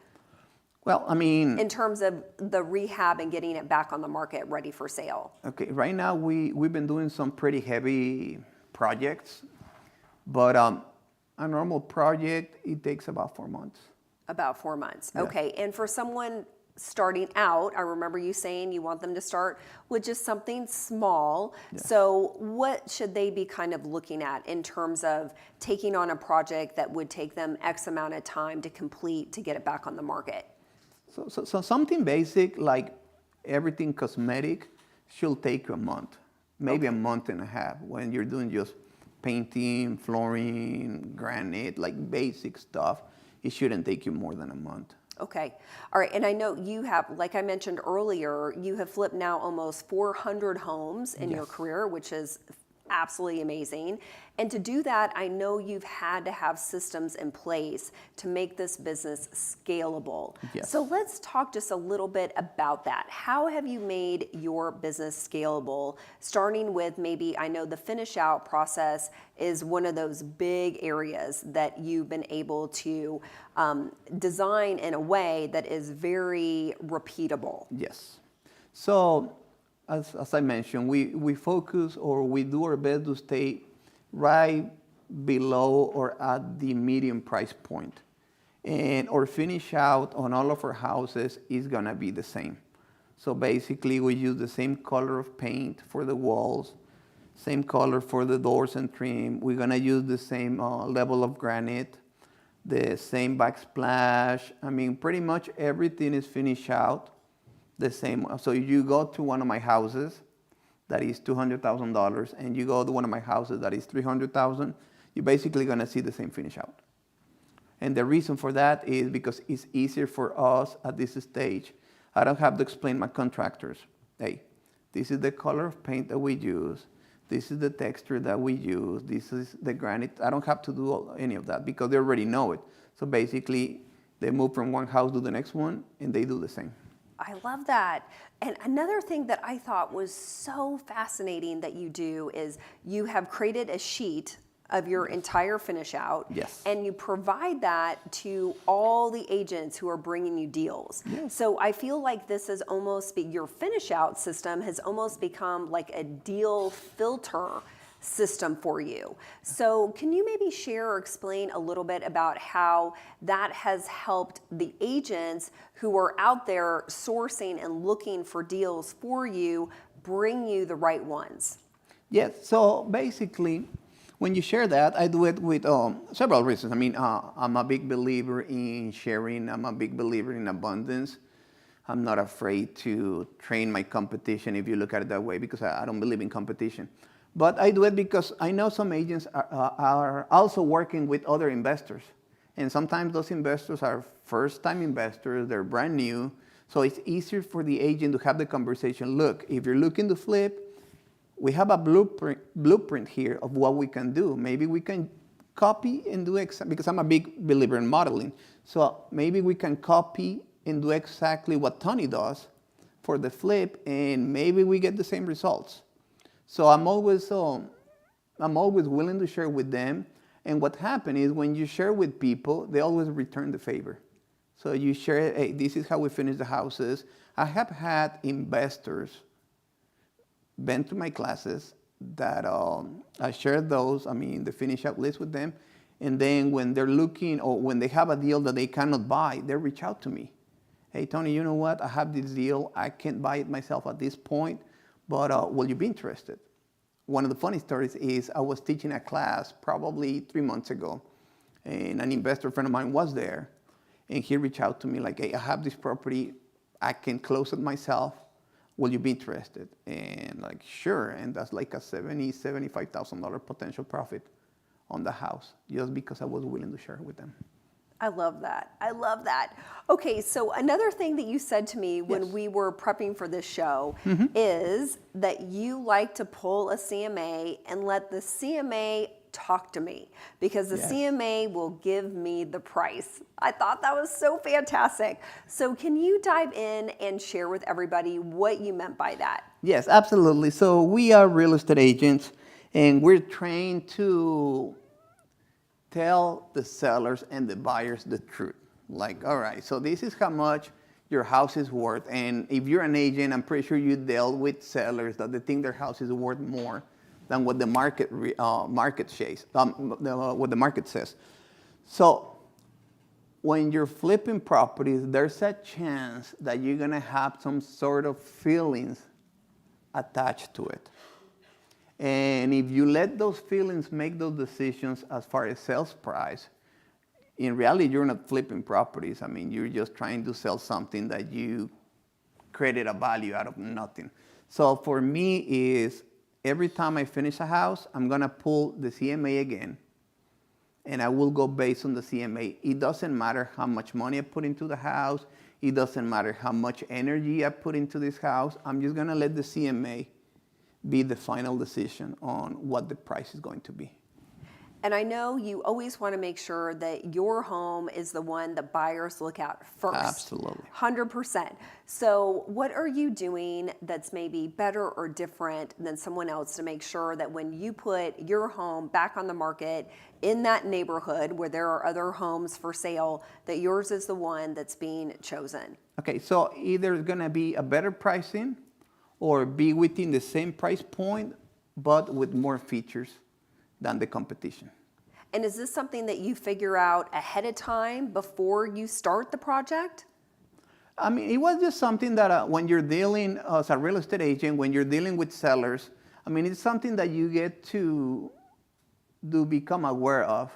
Well, I mean, in terms of the rehab and getting it back on the market ready for sale? okay, right now we've been doing some pretty heavy projects, but a normal project, it takes about 4 months. About 4 months. Yeah. Okay. And for someone starting out, I remember you saying you want them to start with just something small. Yes. So what should they be kind of looking at in terms of taking on a project that would take them X amount of time to complete to get it back on the market? So something basic like everything cosmetic should take you a month, maybe a month and a half when you're doing just painting, flooring, granite, like basic stuff. It shouldn't take you more than a month. Okay. All right. And I know you have, like I mentioned earlier, you have flipped now almost 400 homes in your Yes. career, which is absolutely amazing. And to do that, I know you've had to have systems in place to make this business scalable. Yes. So let's talk just a little bit about that. How have you made your business scalable? Starting with maybe, I know the finish out process is one of those big areas that you've been able to design in a way that is very repeatable. Yes. So as I mentioned, we focus or we do our best to stay right below or at the medium price point. And our finish out on all of our houses is gonna be the same. So basically we use the same color of paint for the walls, same color for the doors and trim. We're gonna use the same level of granite, the same backsplash. I mean, pretty much everything is finished out the same. So you go to one of my houses that is $200,000 and you go to one of my houses that is $300,000, you're basically gonna see the same finish out. And the reason for that is because it's easier for us at this stage. I don't have to explain my contractors, hey, this is the color of paint that we use, this is the texture that we use, this is the granite. I don't have to do any of that because they already know it. So basically, they move from one house to the next one and they do the same. I love that. And another thing that I thought was so fascinating that you do is you have created a sheet of your entire finish out. Yes. And you provide that to all the agents who are bringing you deals. Yes. So I feel like this is almost, your finish out system has almost become like a deal filter system for you. So can you maybe share or explain a little bit about how that has helped the agents who are out there sourcing and looking for deals for you, bring you the right ones? Yes, so basically, when you share that, I do it with several reasons. I mean, I'm a big believer in sharing. I'm a big believer in abundance. I'm not afraid to train my competition, if you look at it that way, because I don't believe in competition. But I do it because I know some agents are also working with other investors. And sometimes those investors are first-time investors, they're brand new. So it's easier for the agent to have the conversation. Look, if you're looking to flip, we have a blueprint here of what we can do. Maybe we can copy and do because I'm a big believer in modeling. So maybe we can copy and do exactly what Tony does for the flip, and maybe we get the same results. So I'm always willing to share with them. And what happens is when you share with people, they always return the favor. So you share, hey, this is how we finish the houses. I have had investors been to my classes that I share those, the finish out list with them. And then when they're looking or when they have a deal that they cannot buy, they reach out to me. Hey, Tony, you know what? I have this deal. I can't buy it myself at this point, but will you be interested? One of the funny stories is I was teaching a class probably 3 months ago, and an investor friend of mine was there, and he reached out to me like, hey, I have this property, I can close it myself. Will you be interested? And like, sure. And that's like a $75,000 potential profit on the house, just because I was willing to share it with them. I love that. I love that. Okay, so another thing that you said to me when Yes. we were prepping for this show is that you like to pull a CMA and let the CMA talk to me because the Yes. CMA will give me the price. I thought that was so fantastic. So can you dive in and share with everybody what you meant by that? Yes, absolutely. So we are real estate agents, and we're trained to tell the sellers and the buyers the truth. Like, all right, so this is how much your house is worth. And if you're an agent, I'm pretty sure you dealt with sellers that they think their house is worth more than what the market what the market says. So when you're flipping properties, there's a chance that you're gonna have some sort of feelings attached to it. And if you let those feelings make those decisions as far as sales price, in reality, you're not flipping properties. I mean, you're just trying to sell something that you created a value out of nothing. So for me is every time I finish a house, I'm gonna pull the CMA again, and I will go based on the CMA. It doesn't matter how much money I put into the house. It doesn't matter how much energy I put into this house. I'm just gonna let the CMA be the final decision on what the price is going to be. And I know you always want to make sure that your home is the one that buyers look at first. Absolutely. 100%. So what are you doing that's maybe better or different than someone else to make sure that when you put your home back on the market in that neighborhood where there are other homes for sale, that yours is the one that's being chosen? Okay, so either it's gonna be a better pricing or be within the same price point, but with more features than the competition. And is this something that you figure out ahead of time before you start the project? I mean, it was just something that when you're dealing as a real estate agent, when you're dealing with sellers, I mean, it's something that you get to become aware of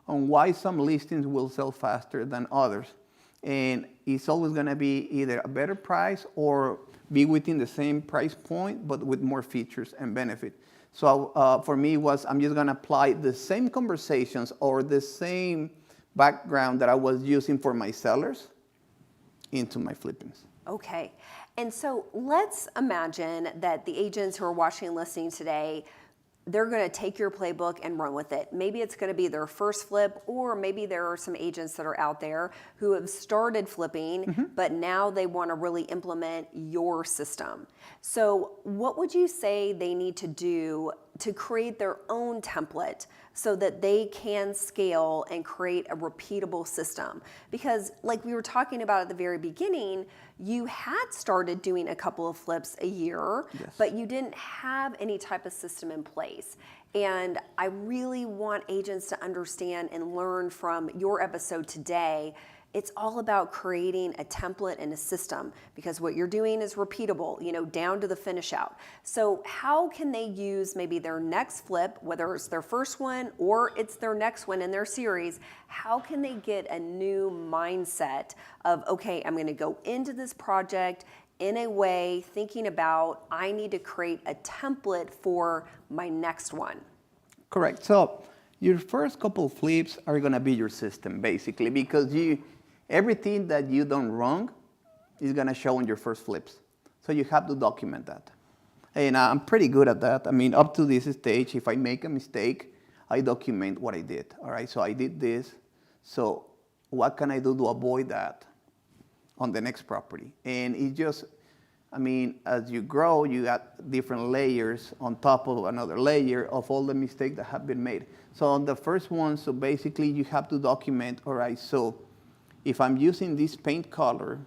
on why some listings will sell faster than others. And it's always gonna be either a better price or be within the same price point, but with more features and benefit. So for me, I'm just gonna apply the same conversations or the same background that I was using for my sellers into my flippings. Okay. And so let's imagine that the agents who are watching and listening today, they're going to take your playbook and run with it. Maybe it's going to be their first flip, or maybe there are some agents that are out there who have started flipping, but now they want to really implement your system. So what would you say they need to do to create their own template so that they can scale and create a repeatable system? Because like we were talking about at the very beginning, you had started doing a couple of flips a year, Yes. but you didn't have any type of system in place. And I really want agents to understand and learn from your episode today. It's all about creating a template and a system, because what you're doing is repeatable, down to the finish out. So how can they use maybe their next flip, whether it's their first one or it's their next one in their series, how can they get a new mindset of, okay, I'm gonna go into this project in a way thinking about, I need to create a template for my next one? Correct. So your first couple of flips are gonna be your system, basically, because everything that you done wrong is gonna show in your first flips. So you have to document that. And I'm pretty good at that. I mean, up to this stage, if I make a mistake, I document what I did. All right, so I did this. So what can I do to avoid that on the next property? And it just, I mean, as you grow, you got different layers on top of another layer of all the mistakes that have been made. So on the first one, so basically you have to document, all right, so if I'm using this paint color,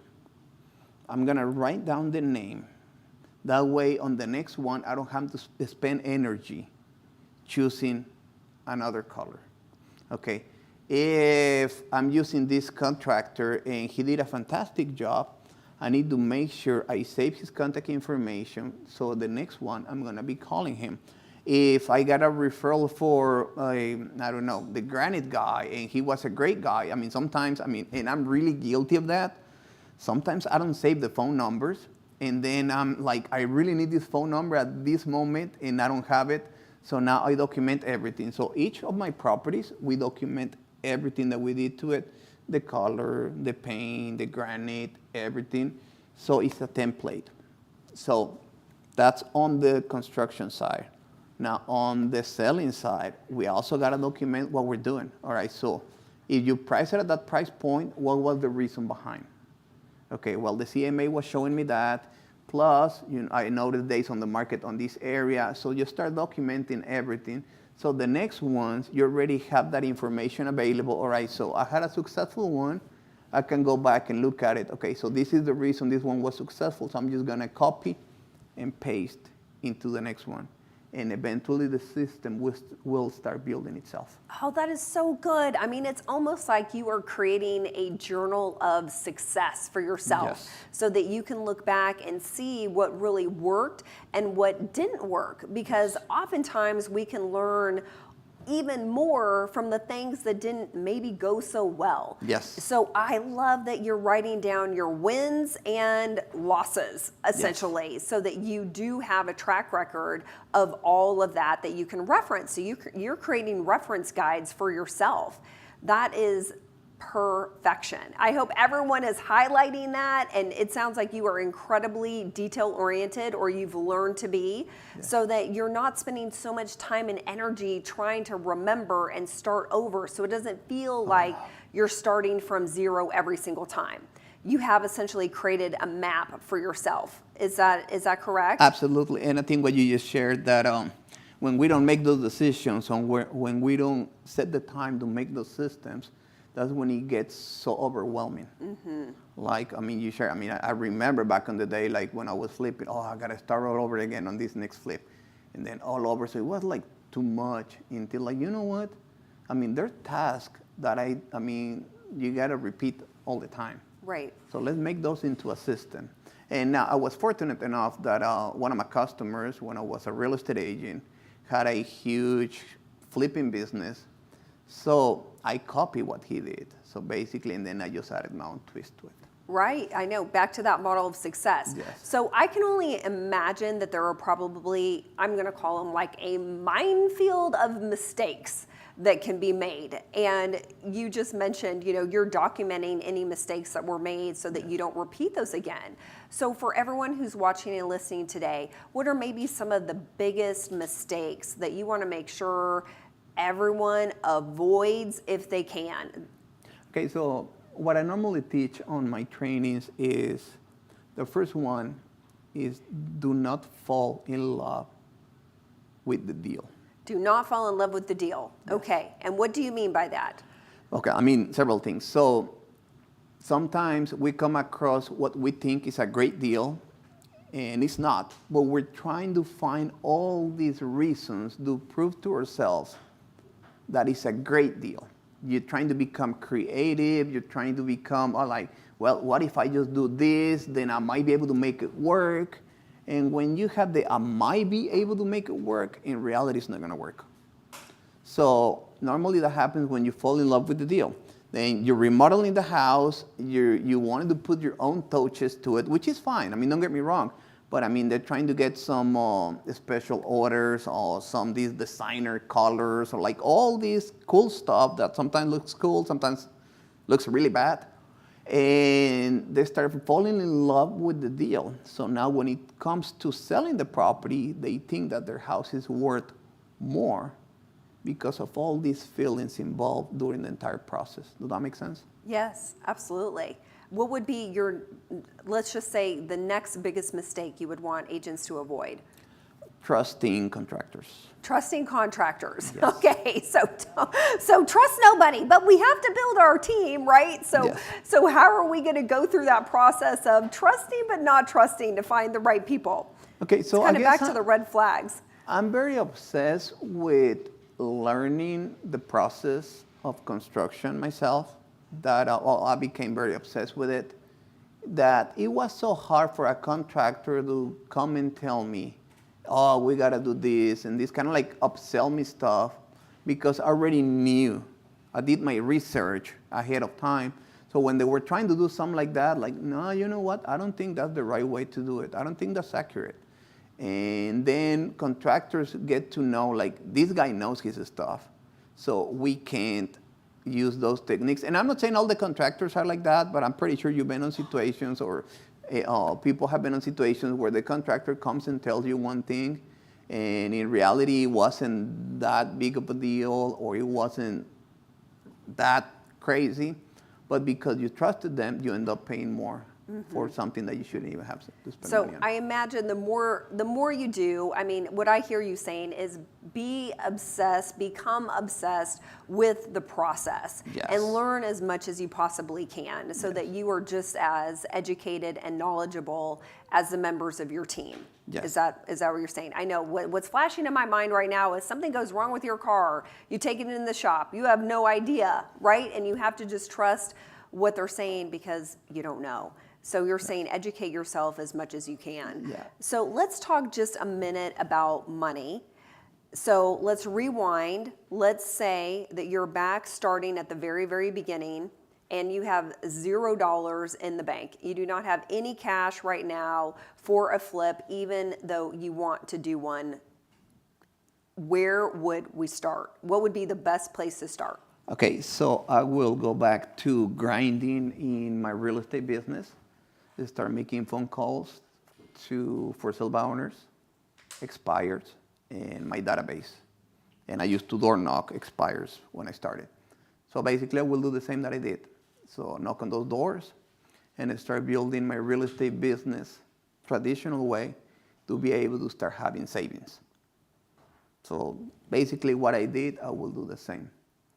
I'm gonna write down the name. That way on the next one, I don't have to spend energy choosing another color, okay? If I'm using this contractor and he did a fantastic job, I need to make sure I save his contact information, so the next one I'm gonna be calling him. If I got a referral for, I don't know, the granite guy, and he was a great guy, I mean, sometimes, and I'm really guilty of that. Sometimes I don't save the phone numbers, and then I'm like, I really need this phone number at this moment, and I don't have it. So now I document everything. So each of my properties, we document everything that we did to it, the color, the paint, the granite, everything. So it's a template. So that's on the construction side. Now on the selling side, we also gotta document what we're doing. All right, so if you price it at that price point, what was the reason behind? Okay, well, the CMA was showing me that. Plus, I know the days on the market on this area. So you start documenting everything. So the next ones, you already have that information available. All right, so I had a successful one. I can go back and look at it. Okay, so this is the reason this one was successful. So I'm just gonna copy and paste into the next one. And eventually the system will start building itself. Oh, that is so good. I mean, it's almost like you are creating a journal of success for yourself. Yes. So that you can look back and see what really worked and what didn't work. Because oftentimes we can learn even more from the things that didn't maybe go so well. Yes. So I love that you're writing down your wins and losses, essentially, Yes. so that you do have a track record of all of that you can reference. So you're creating reference guides for yourself. That is perfection. I hope everyone is highlighting that, and it sounds like you are incredibly detail oriented, or you've learned to be, so that you're not spending so much time and energy trying to remember and start over, so it doesn't feel like you're starting from zero every single time. You have essentially created a map for yourself. Is that correct? Absolutely, and I think what you just shared, that when we don't make those decisions, when we don't set the time to make those systems, that's when it gets so overwhelming. Mm-hmm. Like, you share, I remember back in the day, like when I was flipping, I gotta start all over again on this next flip. And then all over, so it was like too much until like, you know what? There's tasks that you gotta repeat all the time. Right. So let's make those into a system. And now I was fortunate enough that one of my customers, when I was a real estate agent, had a huge flipping business. So I copied what he did. So basically, and then I just added my own twist to it. Right, I know, back to that model of success. Yes. So I can only imagine that there are probably, I'm gonna call them like a minefield of mistakes that can be made. And you just mentioned, you're documenting any mistakes that were made so that you don't repeat those again. So for everyone who's watching and listening today, what are maybe some of the biggest mistakes that you wanna make sure everyone avoids if they can? Okay, so what I normally teach on my trainings is, the first one is, do not fall in love with the deal. Do not fall in love with the deal. Okay, and what do you mean by that? Okay, several things. So sometimes we come across what we think is a great deal, and it's not. But we're trying to find all these reasons to prove to ourselves that it's a great deal. You're trying to become creative. You're trying to become what if I just do this, then I might be able to make it work. And when you have I might be able to make it work, in reality, it's not gonna work. So normally that happens when you fall in love with the deal. Then you're remodeling the house, you wanted to put your own touches to it, which is fine. Don't get me wrong. But they're trying to get some special orders, or some these designer colors, or like all this cool stuff that sometimes looks cool, sometimes looks really bad. And they start falling in love with the deal. So now when it comes to selling the property, they think that their house is worth more because of all these feelings involved during the entire process. Does that make sense? Yes, absolutely. What would be let's just say, the next biggest mistake you would want agents to avoid? Trusting contractors. Trusting contractors. Yes. Okay, so trust nobody, but we have to build our team, right? Yes. So how are we going to go through that process of trusting but not trusting to find the right people? Okay, so kind of back to the red flags. I'm very obsessed with learning the process of construction myself. I became very obsessed with it. that it was so hard for a contractor to come and tell me, oh, we gotta do this and this, kind of like upsell me stuff, because I already knew. I did my research ahead of time. So when they were trying to do something like that, like, no, you know what? I don't think that's the right way to do it. I don't think that's accurate. And then contractors get to know, like, this guy knows his stuff, so we can't use those techniques. And I'm not saying all the contractors are like that, but I'm pretty sure you've been in situations, or people have been in situations where the contractor comes and tells you one thing, and in reality it wasn't that big of a deal, or it wasn't that crazy, but because you trusted them, you end up paying more for something that you shouldn't even have to spend So money on. I imagine the more you do, I mean, what I hear you saying is become obsessed with the process, Yes. and learn as much as you possibly can, so that you are just as educated and knowledgeable as the members of your team. Yes. Is that what you're saying? I know what's flashing in my mind right now is something goes wrong with your car. You take it in the shop. You have no idea, right? And you have to just trust what they're saying because you don't know. So you're saying educate yourself as much as you can. Yeah. So let's talk just a minute about money. So let's rewind. Let's say that you're back starting at the very, very beginning, and you have $0 in the bank. You do not have any cash right now for a flip, even though you want to do one. Where would we start? What would be the best place to start? Okay, so I will go back to grinding in my real estate business. I start making phone calls to for sale by owners, expires, and my database. And I used to door knock expires when I started. So basically I will do the same that I did. So knock on those doors and I start building my real estate business traditional way to be able to start having savings. So basically what I did, I will do the same.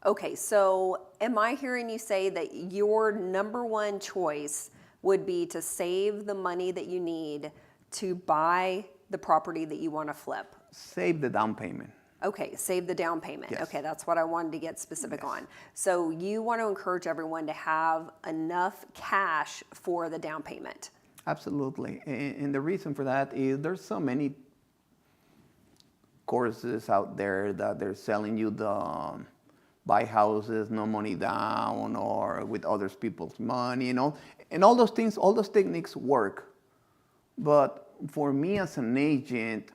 Okay, so am I hearing you say that your number one choice would be to save the money that you need to buy the property that you want to flip? Save the down payment. Okay, save the down payment. Yes. Okay, that's what I wanted to get specific Yes. on. So you want to encourage everyone to have enough cash for the down payment. Absolutely. And the reason for that is there's so many courses out there that they're selling you the buy houses, no money down, or with other people's money, and all those things, all those techniques work. But for me as an agent,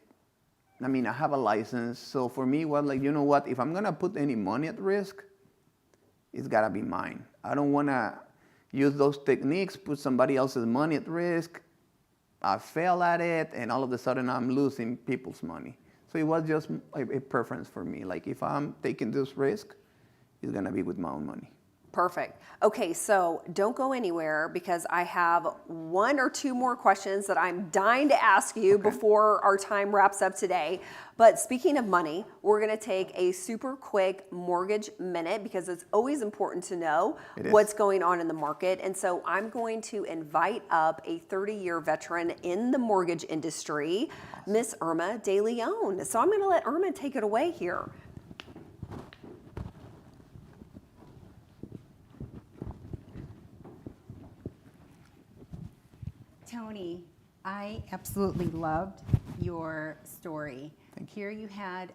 I mean, I have a license, so for me, what, like, you know what, if I'm gonna put any money at risk, it's gotta be mine. I don't wanna use those techniques, put somebody else's money at risk, I fail at it, and all of a sudden I'm losing people's money. So it was just a preference for me. Like, if I'm taking this risk, it's gonna be with my own money. Perfect. Okay, so don't go anywhere because I have one or two more questions that I'm dying to ask you before our time wraps up today. But speaking of money, we're going to take a super quick mortgage minute because it's always important to know what's going on in the market. And so I'm going to invite up a 30-year veteran in the mortgage industry, Miss Irma De Leon. So I'm going to let Irma take it away here. Tony, I absolutely loved your story. Here you had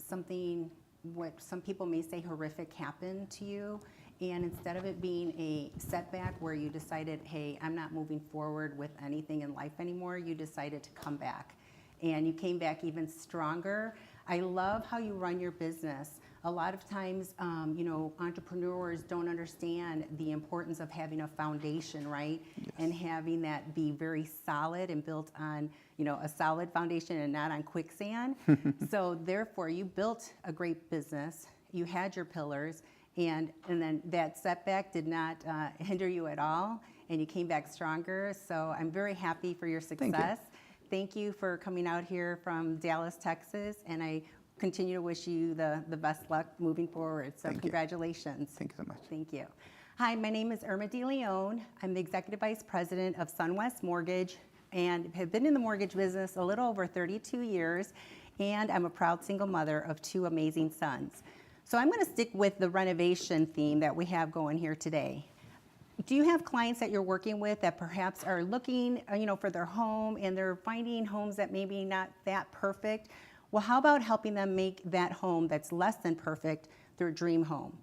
something, what some people may say horrific, happen to you, and instead of it being a setback where you decided, hey, I'm not moving forward with anything in life anymore, you decided to come back. And you came back even stronger. I love how you run your business. A lot of times, entrepreneurs don't understand the importance of having a foundation, right? Yes. And having that be very solid and built on, a solid foundation and not on quicksand. So therefore, you built a great business. You had your pillars, and then that setback did not hinder you at all, and you came back stronger. So I'm very happy for your success. Thank you for coming out here from Dallas, Texas, and I continue to wish you the best luck moving forward. So congratulations. Thank you so much. Thank you. Hi, my name is Irma De Leon. I'm the Executive Vice President of SunWest Mortgage and have been in the mortgage business a little over 32 years, and I'm a proud single mother of 2 amazing sons. So I'm going to stick with the renovation theme that we have going here today. do you have clients that you're working with that perhaps are looking, for their home and they're finding homes that maybe not that perfect? Well, how about helping them make that home that's less than perfect their dream home?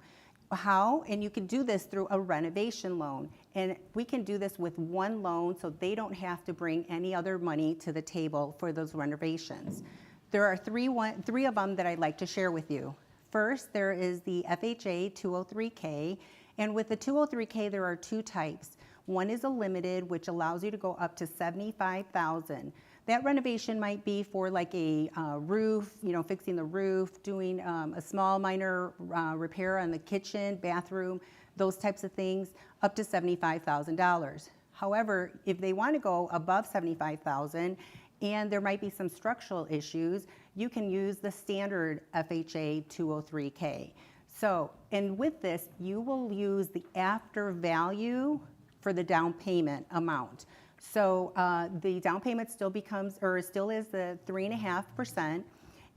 How? And you can do this through a renovation loan. And we can do this with one loan so they don't have to bring any other money to the table for those renovations. There are three of them that I'd like to share with you. First, there is the FHA 203K. And with the 203K, there are two types. One is a limited, which allows you to go up to $75,000. That renovation might be for like a roof, fixing the roof, doing a small minor repair on the kitchen, bathroom, those types of things, up to $75,000. However, if they want to go above $75,000 and there might be some structural issues, you can use the standard FHA 203K. So, and with this, you will use the after value for the down payment amount. So the down payment still is the 3.5%,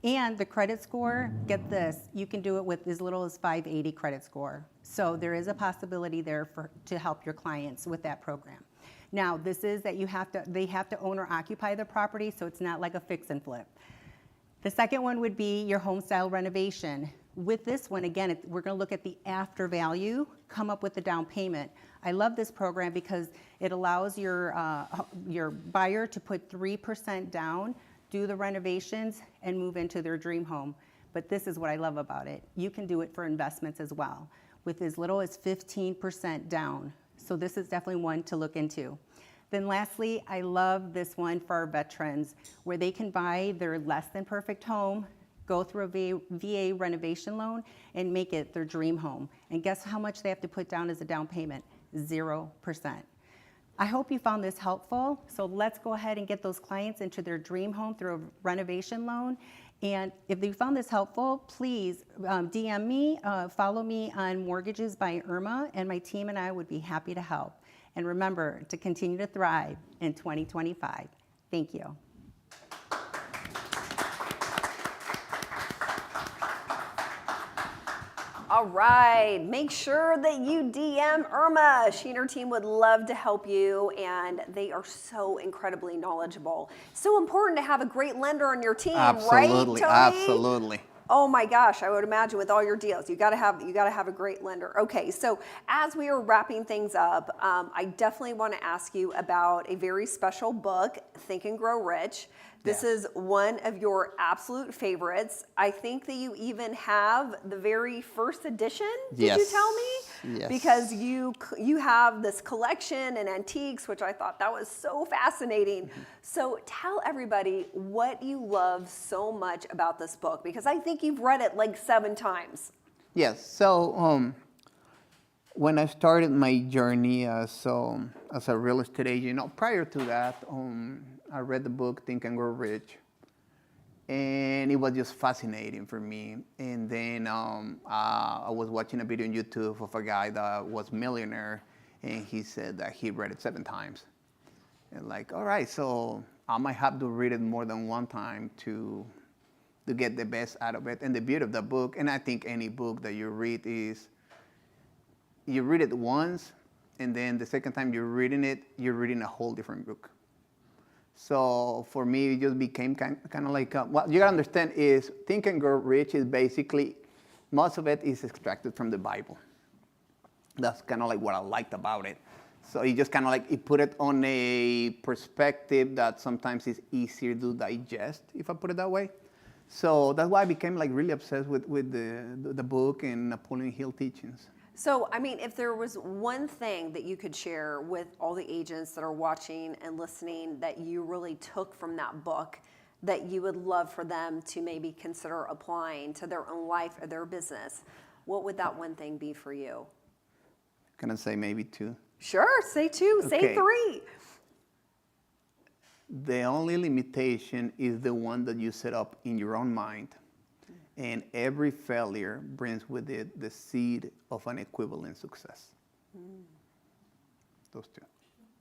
and the credit score, get this, you can do it with as little as 580 credit score. So there is a possibility there to help your clients with that program. Now, this is that they have to own or occupy the property, so it's not like a fix and flip. The second one would be your home style renovation. With this one, again, we're going to look at the after value, come up with the down payment. I love this program because it allows your buyer to put 3% down, do the renovations, and move into their dream home. But this is what I love about it. You can do it for investments as well, with as little as 15% down. So this is definitely one to look into. Then lastly, I love this one for our veterans, where they can buy their less than perfect home, go through a VA renovation loan, and make it their dream home. And guess how much they have to put down as a down payment? 0%. I hope you found this helpful. So let's go ahead and get those clients into their dream home through a renovation loan. And if you found this helpful, please DM me, follow me on Mortgages by Irma, and my team and I would be happy to help. And remember to continue to thrive in 2025. Thank you. All right, make sure that you DM Irma. She and her team would love to help you, and they are so incredibly knowledgeable. So important to have a great lender on your team, right, Tony? Absolutely. Oh my gosh, I would imagine with all your deals, you gotta have a great lender. Okay, so as we are wrapping things up, I definitely want to ask you about a very special book, Think and Grow Rich. This is one of your absolute favorites. I think that you even have the very first edition, did you tell me? Yes. Because you have this collection and antiques, which I thought that was so fascinating. So tell everybody what you love so much about this book, because I think you've read it like 7 times. Yes. So when I started my journey as a real estate agent, prior to that, I read the book Think and Grow Rich, and it was just fascinating for me. And then I was watching a video on YouTube of a guy that was a millionaire, and he said that he read it 7 times. And like, all right, so I might have to read it more than one time to get the best out of it. And the beauty of the book, and I think any book that you read is, you read it once, and then the second time you're reading it, you're reading a whole different book. So for me, it just became kind of like, what you gotta understand is Think and Grow Rich is basically, most of it is extracted from the Bible. That's kind of like what I liked about it. So it just kind of like, it put it on a perspective that sometimes is easier to digest, if I put it that way. So that's why I became like really obsessed with the book and Napoleon Hill teachings. So, I mean, if there was one thing that you could share with all the agents that are watching and listening that you really took from that book that you would love for them to maybe consider applying to their own life or their business, what would that one thing be for you? Can I say maybe 2? Sure, say 2, say Okay. 3. The only limitation is the one that you set up in your own mind. And every failure brings with it the seed of an equivalent success. Those 2.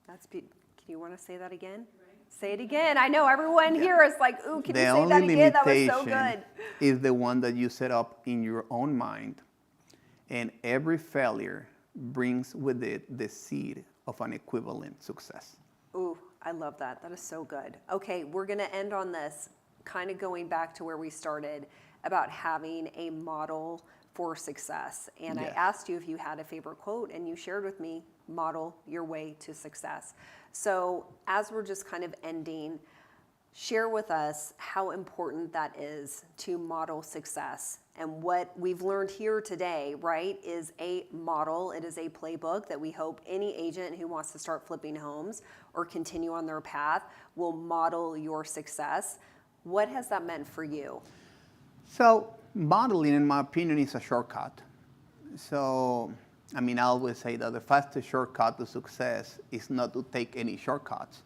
That's Can you want to say that again? Right. Say it again. I know everyone here is like, ooh, can you say that again? That was so good. Is the one that you set up in your own mind. And every failure brings with it the seed of an equivalent success. Ooh, I love that. That is so good. Okay, we're going to end on this, kind of going back to where we started about having a model for success. And I Yes. asked you if you had a favorite quote, and you shared with me, model your way to success. So as we're just kind of ending, share with us how important that is to model success. And what we've learned here today, right, is a model. It is a playbook that we hope any agent who wants to start flipping homes or continue on their path will model your success. What has that meant for you? So modeling, in my opinion, is a shortcut. So, I mean, I always say that the fastest shortcut to success is not to take any shortcuts.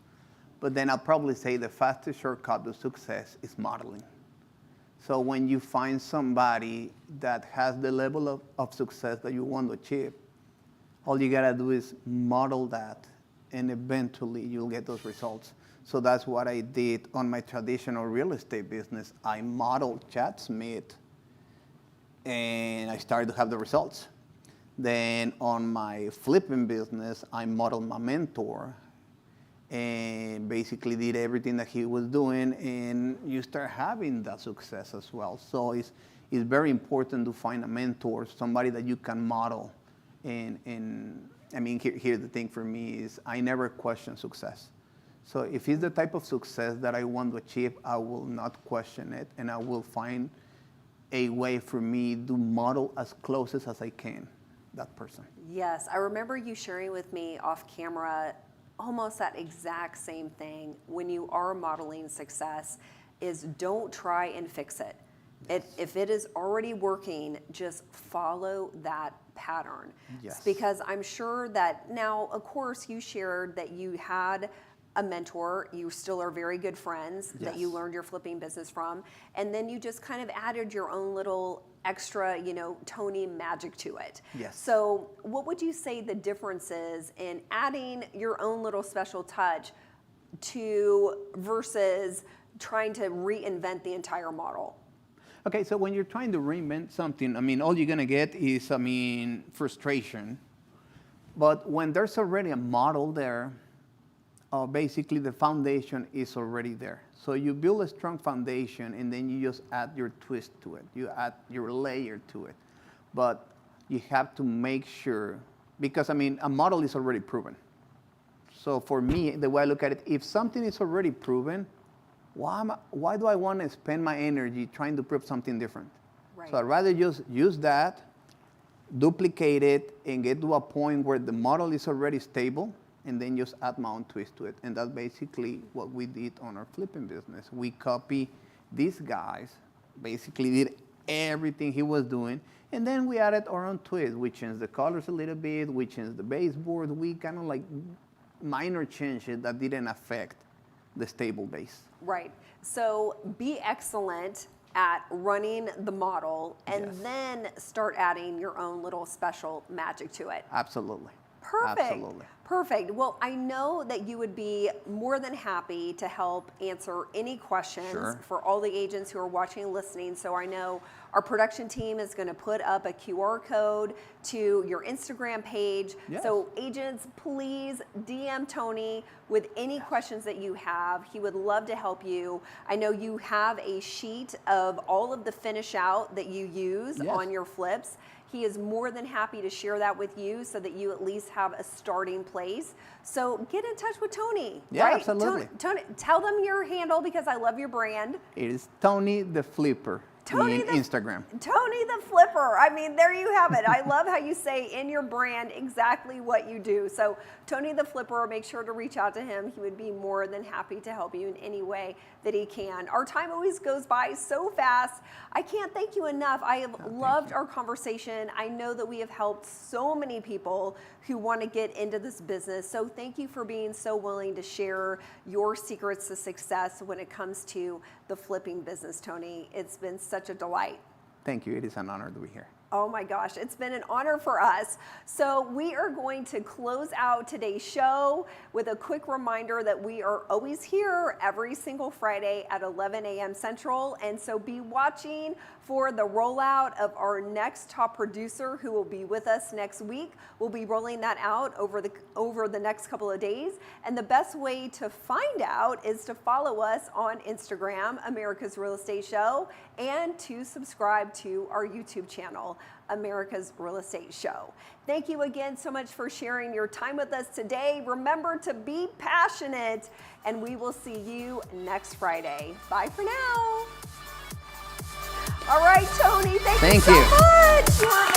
But then I'll probably say the fastest shortcut to success is modeling. So when you find somebody that has the level of success that you want to achieve, all you gotta do is model that, and eventually you'll get those results. So that's what I did on my traditional real estate business. I modeled Chad Smith, and I started to have the results. Then on my flipping business, I modeled my mentor, and basically did everything that he was doing, and you start having that success as well. So it's very important to find a mentor, somebody that you can model. And I mean, here the thing for me is I never question success. So if it's the type of success that I want to achieve, I will not question it, and I will find a way for me to model as close as I can that person. Yes, I remember you sharing with me off camera almost that exact same thing. When you are modeling success, is don't try and fix it. If it is already working, just follow that pattern. Yes. Because I'm sure that now, of course, you shared that you had a mentor, you still are very good friends that you Yes. learned your flipping business from, and then you just kind of added your own little extra, Tony magic to it. Yes. So what would you say the difference is in adding your own little special touch versus trying to reinvent the entire model? Okay, so when you're trying to reinvent something, I mean, all you're gonna get is, frustration. But when there's already a model there, basically the foundation is already there. So you build a strong foundation, and then you just add your twist to it. You add your layer to it. But you have to make sure, because a model is already proven. So for me, the way I look at it, if something is already proven, why do I want to spend my energy trying to prove something different? Right. So I'd rather just use that, duplicate it, and get to a point where the model is already stable, and then just add my own twist to it. And that's basically what we did on our flipping business. We copied these guys, basically did everything he was doing, and then we added our own twist. We changed the colors a little bit, we changed the baseboard, we kind of like minor changes that didn't affect the stable base. Right. So be excellent at running the model, and Yes. then start adding your own little special magic to it. Absolutely. Perfect. Absolutely. Perfect. Well, I know that you would be more than happy to help answer any questions Sure. for all the agents who are watching and listening. So I know our production team is going to put up a QR code to your Instagram page. Yes. So agents, please DM Tony with any questions that you have. He would love to help you. I know you have a sheet of all of the finish out that you use Yes. on your flips. He is more than happy to share that with you so that you at least have a starting place. So get in touch with Tony. Yeah, right? absolutely. Tony, tell them your handle because I love your brand. It is Tony the Flipper Tony in the- Instagram. Tony the Flipper. I mean, there you have it. I love how you say in your brand exactly what you do. So Tony the Flipper, make sure to reach out to him. He would be more than happy to help you in any way that he can. Our time always goes by so fast. I can't thank you enough. I have loved our conversation. I know that we have helped so many people who want to get into this business. So thank you for being so willing to share your secrets to success when it comes to the flipping business, Tony. It's been such a delight. Thank you. It is an honor to be here. Oh my gosh, it's been an honor for us. So we are going to close out today's show with a quick reminder that we are always here every single Friday at 11 a.m. Central. And so be watching for the rollout of our next top producer who will be with us next week. We'll be rolling that out over the next couple of days. And the best way to find out is to follow us on Instagram, America's Real Estate Show, and to subscribe to our YouTube channel, America's Real Estate Show. Thank you again so much for sharing your time with us today. Remember to be passionate, and we will see you next Friday. Bye for now. All right, Tony, thank you so much.